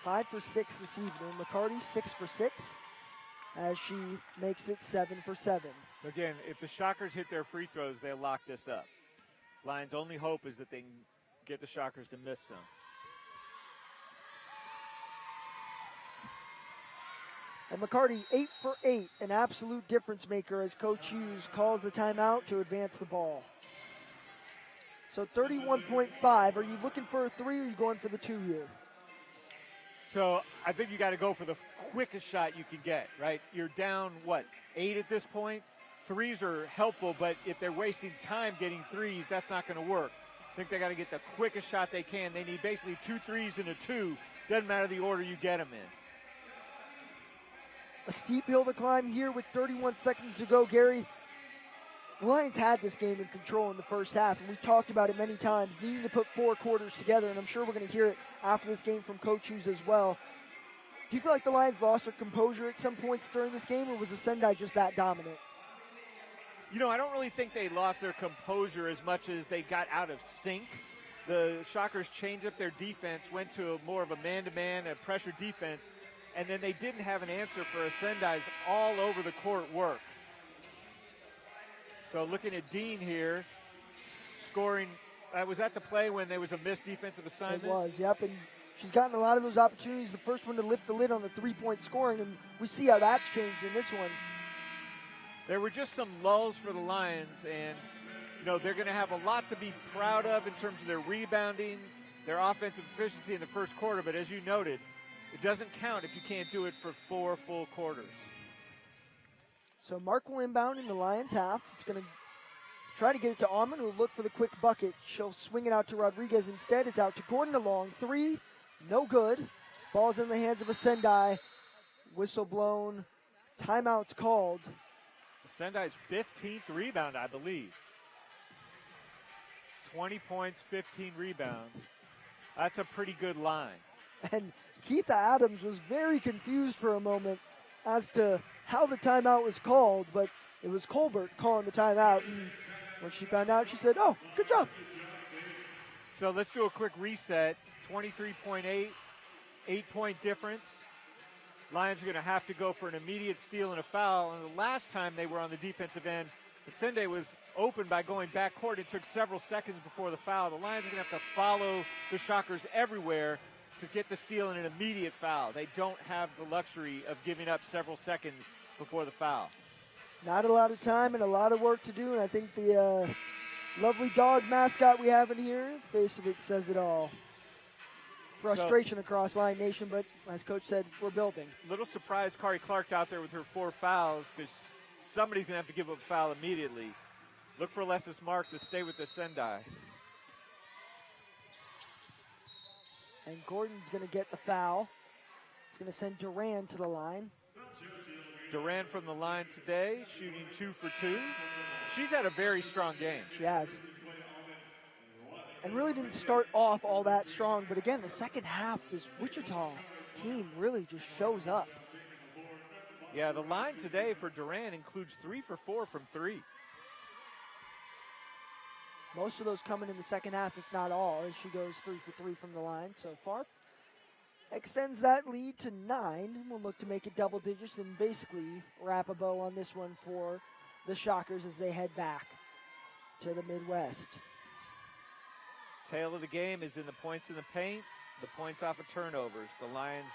5 for 6 this evening. McCarty 6 for 6 as she makes it 7 for 7. Again, if the Shockers hit their free throws, they'll lock this up. Lions' only hope is that they can get the Shockers to miss some. And McCarty 8 for 8, an absolute difference maker as Coach Hughes calls the timeout to advance the ball. So 31.5, are you looking for a 3 or are you going for the 2 here? So I think you got to go for the quickest shot you can get, right? You're down, 8 at this point? 3s are helpful, but if they're wasting time getting 3s, that's not going to work. I think they got to get the quickest shot they can. They need basically 2 3s and a 2. Doesn't matter the order you get them in. A steep hill to climb here with 31 seconds to go, Gary. The Lions had this game in control in the first half, and we've talked about it many times, needing to put 4 quarters together, and I'm sure we're going to hear it after this game from Coach Hughes as well. Do you feel like the Lions lost their composure at some points during this game, or was the Sendai just that dominant? You know, I don't really think they lost their composure as much as they got out of sync. The Shockers changed up their defense, went to more of a man-to-man, a pressure defense, and then they didn't have an answer for a Sendai's all over the court work. So looking at Dean here, scoring, was that the play when there was a missed defensive assignment? It was, yep, and she's gotten a lot of those opportunities. The first one to lift the lid on the 3-point scoring, and we see how that's changed in this one. There were just some lulls for the Lions, and they're going to have a lot to be proud of in terms of their rebounding, their offensive efficiency in the first quarter, but as you noted, it doesn't count if you can't do it for 4 full quarters. So Mark will inbound in the Lions half. It's going to try to get it to Almond, who will look for the quick bucket. She'll swing it out to Rodriguez instead. It's out to Gordon, a long three. No good. Ball's in the hands of a Sendai. Whistle blown. Timeout's called. Sendai's 15th rebound, I believe. 20 points, 15 rebounds. That's a pretty good line. And Keitha Adams was very confused for a moment as to how the timeout was called, but it was Colbert calling the timeout. And when she found out, she said, "Oh, good job." So let's do a quick reset. 23.8, 8-point difference. Lions are going to have to go for an immediate steal and a foul. And the last time they were on the defensive end, Sendai was open by going backcourt. It took several seconds before the foul. The Lions are going to have to follow the Shockers everywhere to get the steal and an immediate foul. They don't have the luxury of giving up several seconds before the foul. Not a lot of time and a lot of work to do, and I think the lovely dog mascot we have in here, the face of it says it all. Frustration across Lion Nation, but as Coach said, we're building. Little surprised Kari Clark's out there with her 4 fouls because somebody's going to have to give up a foul immediately. Look for Alessis Marks to stay with the Sendai. And Gordon's going to get the foul. It's going to send Duran to the line. Duran from the line today, shooting 2 for 2. She's had a very strong game. She has. And really didn't start off all that strong, but again, the second half, this Wichita team really just shows up. Yeah, the line today for Duran includes 3 for 4 from 3. Most of those coming in the second half, if not all, as she goes 3 for 3 from the line so far. Extends that lead to 9. We'll look to make it double digits and basically wrap a bow on this one for the Shockers as they head back to the Midwest. Tail of the game is in the points in the paint, the points off of turnovers. The Lions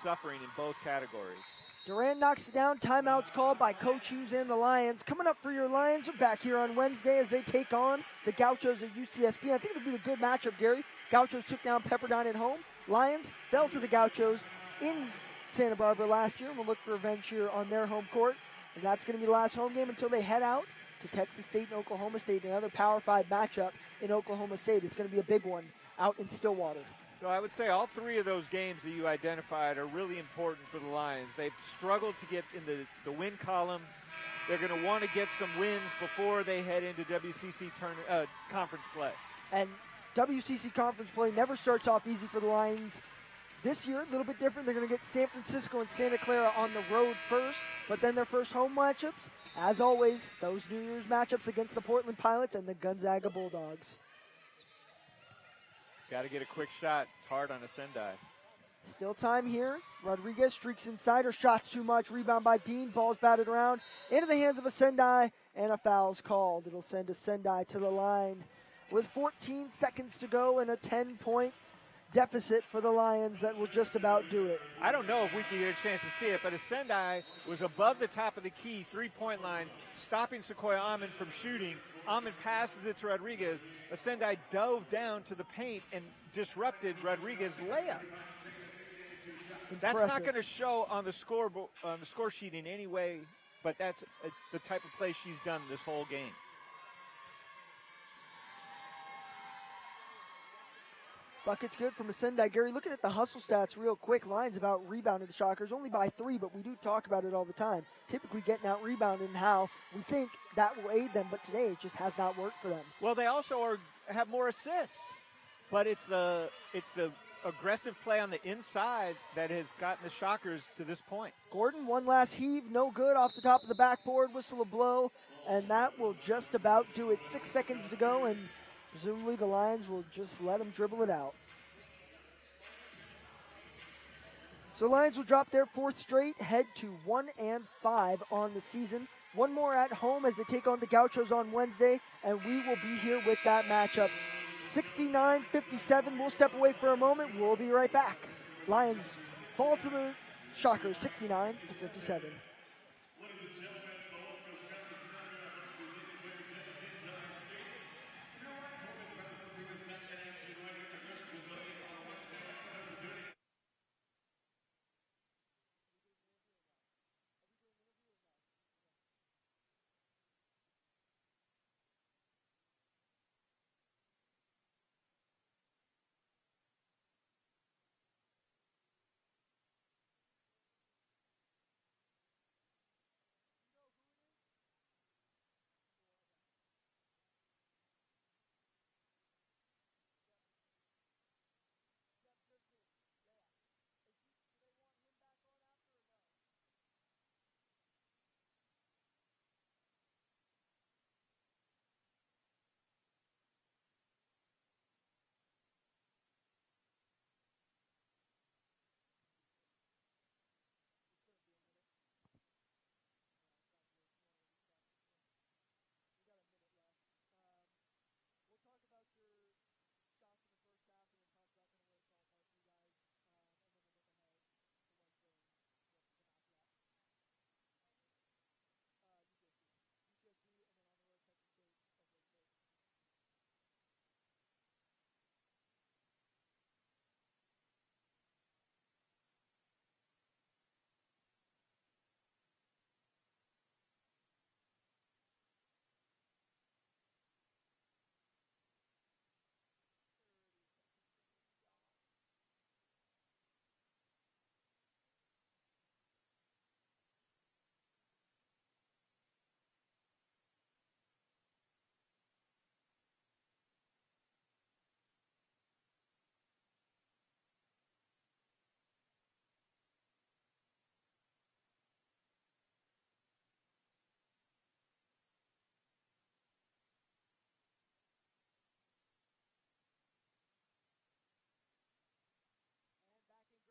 suffering in both categories. Duran knocks it down. Timeout's called by Coach Hughes and the Lions. Coming up for your Lions are back here on Wednesday as they take on the Gauchos of UCSB. I think it'll be a good matchup, Gary. Gauchos took down Pepperdine at home. Lions fell to the Gauchos in Santa Barbara last year. We'll look for revenge here on their home court. And that's going to be the last home game until they head out to Texas State and Oklahoma State. Another Power 5 matchup in Oklahoma State. It's going to be a big one out in Stillwater. So I would say all 3 of those games that you identified are really important for the Lions. They've struggled to get in the win column. They're going to want to get some wins before they head into WCC conference play. And WCC conference play never starts off easy for the Lions. This year, a little bit different. They're going to get San Francisco and Santa Clara on the road first, but then their first home matchups, as always, those New Year's matchups against the Portland Pilots and the Gonzaga Bulldogs. Got to get a quick shot. It's hard on a Sendai. Still time here. Rodriguez streaks inside. Her shot's too much. Rebound by Dean. Ball's batted around. Into the hands of a Sendai, and a foul's called. It'll send a Sendai to the line with 14 seconds to go and a 10-point deficit for the Lions that will just about do it. I don't know if we can get a chance to see it, but a Sendai was above the top of the key, 3-point line, stopping Sequoia Almond from shooting. Almond passes it to Rodriguez. A Sendai dove down to the paint and disrupted Rodriguez's layup. That's not going to show on the score sheet in any way, but that's the type of play she's done this whole game. Bucket's good from a Sendai. Gary, looking at the hustle stats real quick, Lions about rebounded the Shockers only by 3, but we do talk about it all the time. Typically getting out rebounded and how we think that will aid them, but today it just has not worked for them. Well, they also have more assists, but it's the aggressive play on the inside that has gotten the Shockers to this point. Gordon, one last heave, no good off the top of the backboard, whistle a blow, and that will just about do it. 6 seconds to go, and presumably the Lions will just let them dribble it out. So Lions will drop their 4th straight, head to 1-5 on the season. One more at home as they take on the Gauchos on Wednesday, and we will be here with that matchup. 69-57. We'll step away for a moment. We'll be right back. Lions fall to the Shockers, 69-57.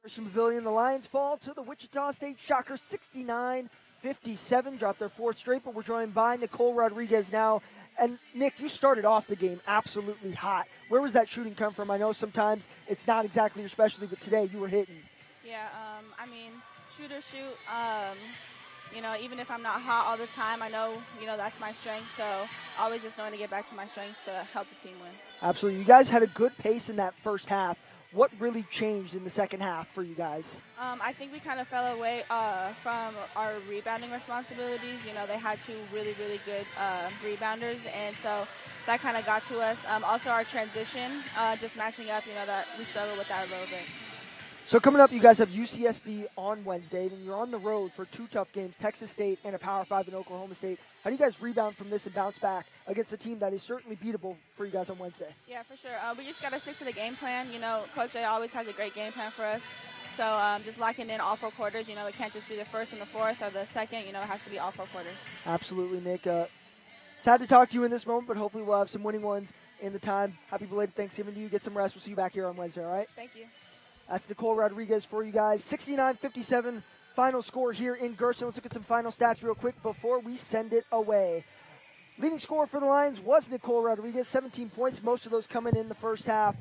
Christian Pavilion, the Lions fall to the Wichita State Shockers 69-57, dropped their fourth straight, but we're joined by Nicole Rodriguez now. And Nick, you started off the game absolutely hot. Where was that shooting come from? I know sometimes it's not exactly your specialty, but today you were hitting. Yeah, I mean, shoot or shoot. Even if I'm not hot all the time, I know, that's my strength. So always just knowing to get back to my strengths to help the team win. Absolutely. You guys had a good pace in that first half. What really changed in the second half for you guys? I think we kind of fell away from our rebounding responsibilities. They had two really, really good rebounders, and so that kind of got to us. Also, our transition, just matching up, that we struggled with that a little bit. So coming up, you guys have UCSB on Wednesday, then you're on the road for two tough games, Texas State and a Power 5 in Oklahoma State. How do you guys rebound from this and bounce back against a team that is certainly beatable for you guys on Wednesday? Yeah, for sure. We just got to stick to the game plan. Coach A always has a great game plan for us. So just locking in all four quarters. It can't just be the first and the fourth or the second. It has to be all four quarters. Absolutely, Nick. Sad to talk to you in this moment, but hopefully we'll have some winning ones in the time. Happy belated Thanksgiving to you. Get some rest. We'll see you back here on Wednesday, all right? Thank you. That's Nicole Rodriguez for you guys. 69-57 final score here in Gerson. Let's look at some final stats real quick before we send it away. Leading scorer for the Lions was Nicole Rodriguez, 17 points, most of those coming in the first half.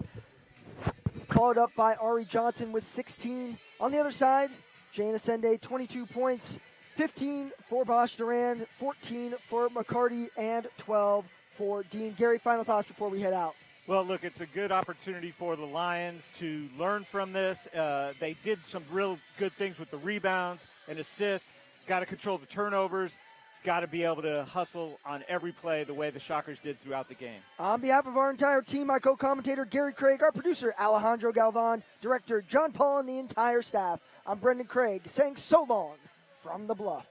Followed up by Ari Johnson with 16. On the other side, Jane Ascende, 22 points, 15 for Bosch Durand, 14 for McCarty, and 12 for Dean. Gary, final thoughts before we head out. Well, look, it's a good opportunity for the Lions to learn from this. They did some real good things with the rebounds and assists. Got to control the turnovers. Got to be able to hustle on every play the way the Shockers did throughout the game. On behalf of our entire team, my co-commentator Gary Craig, our producer Alejandro Galvan, director John Paul, and the entire staff, I'm Brendan Craig saying so long from the Bluff.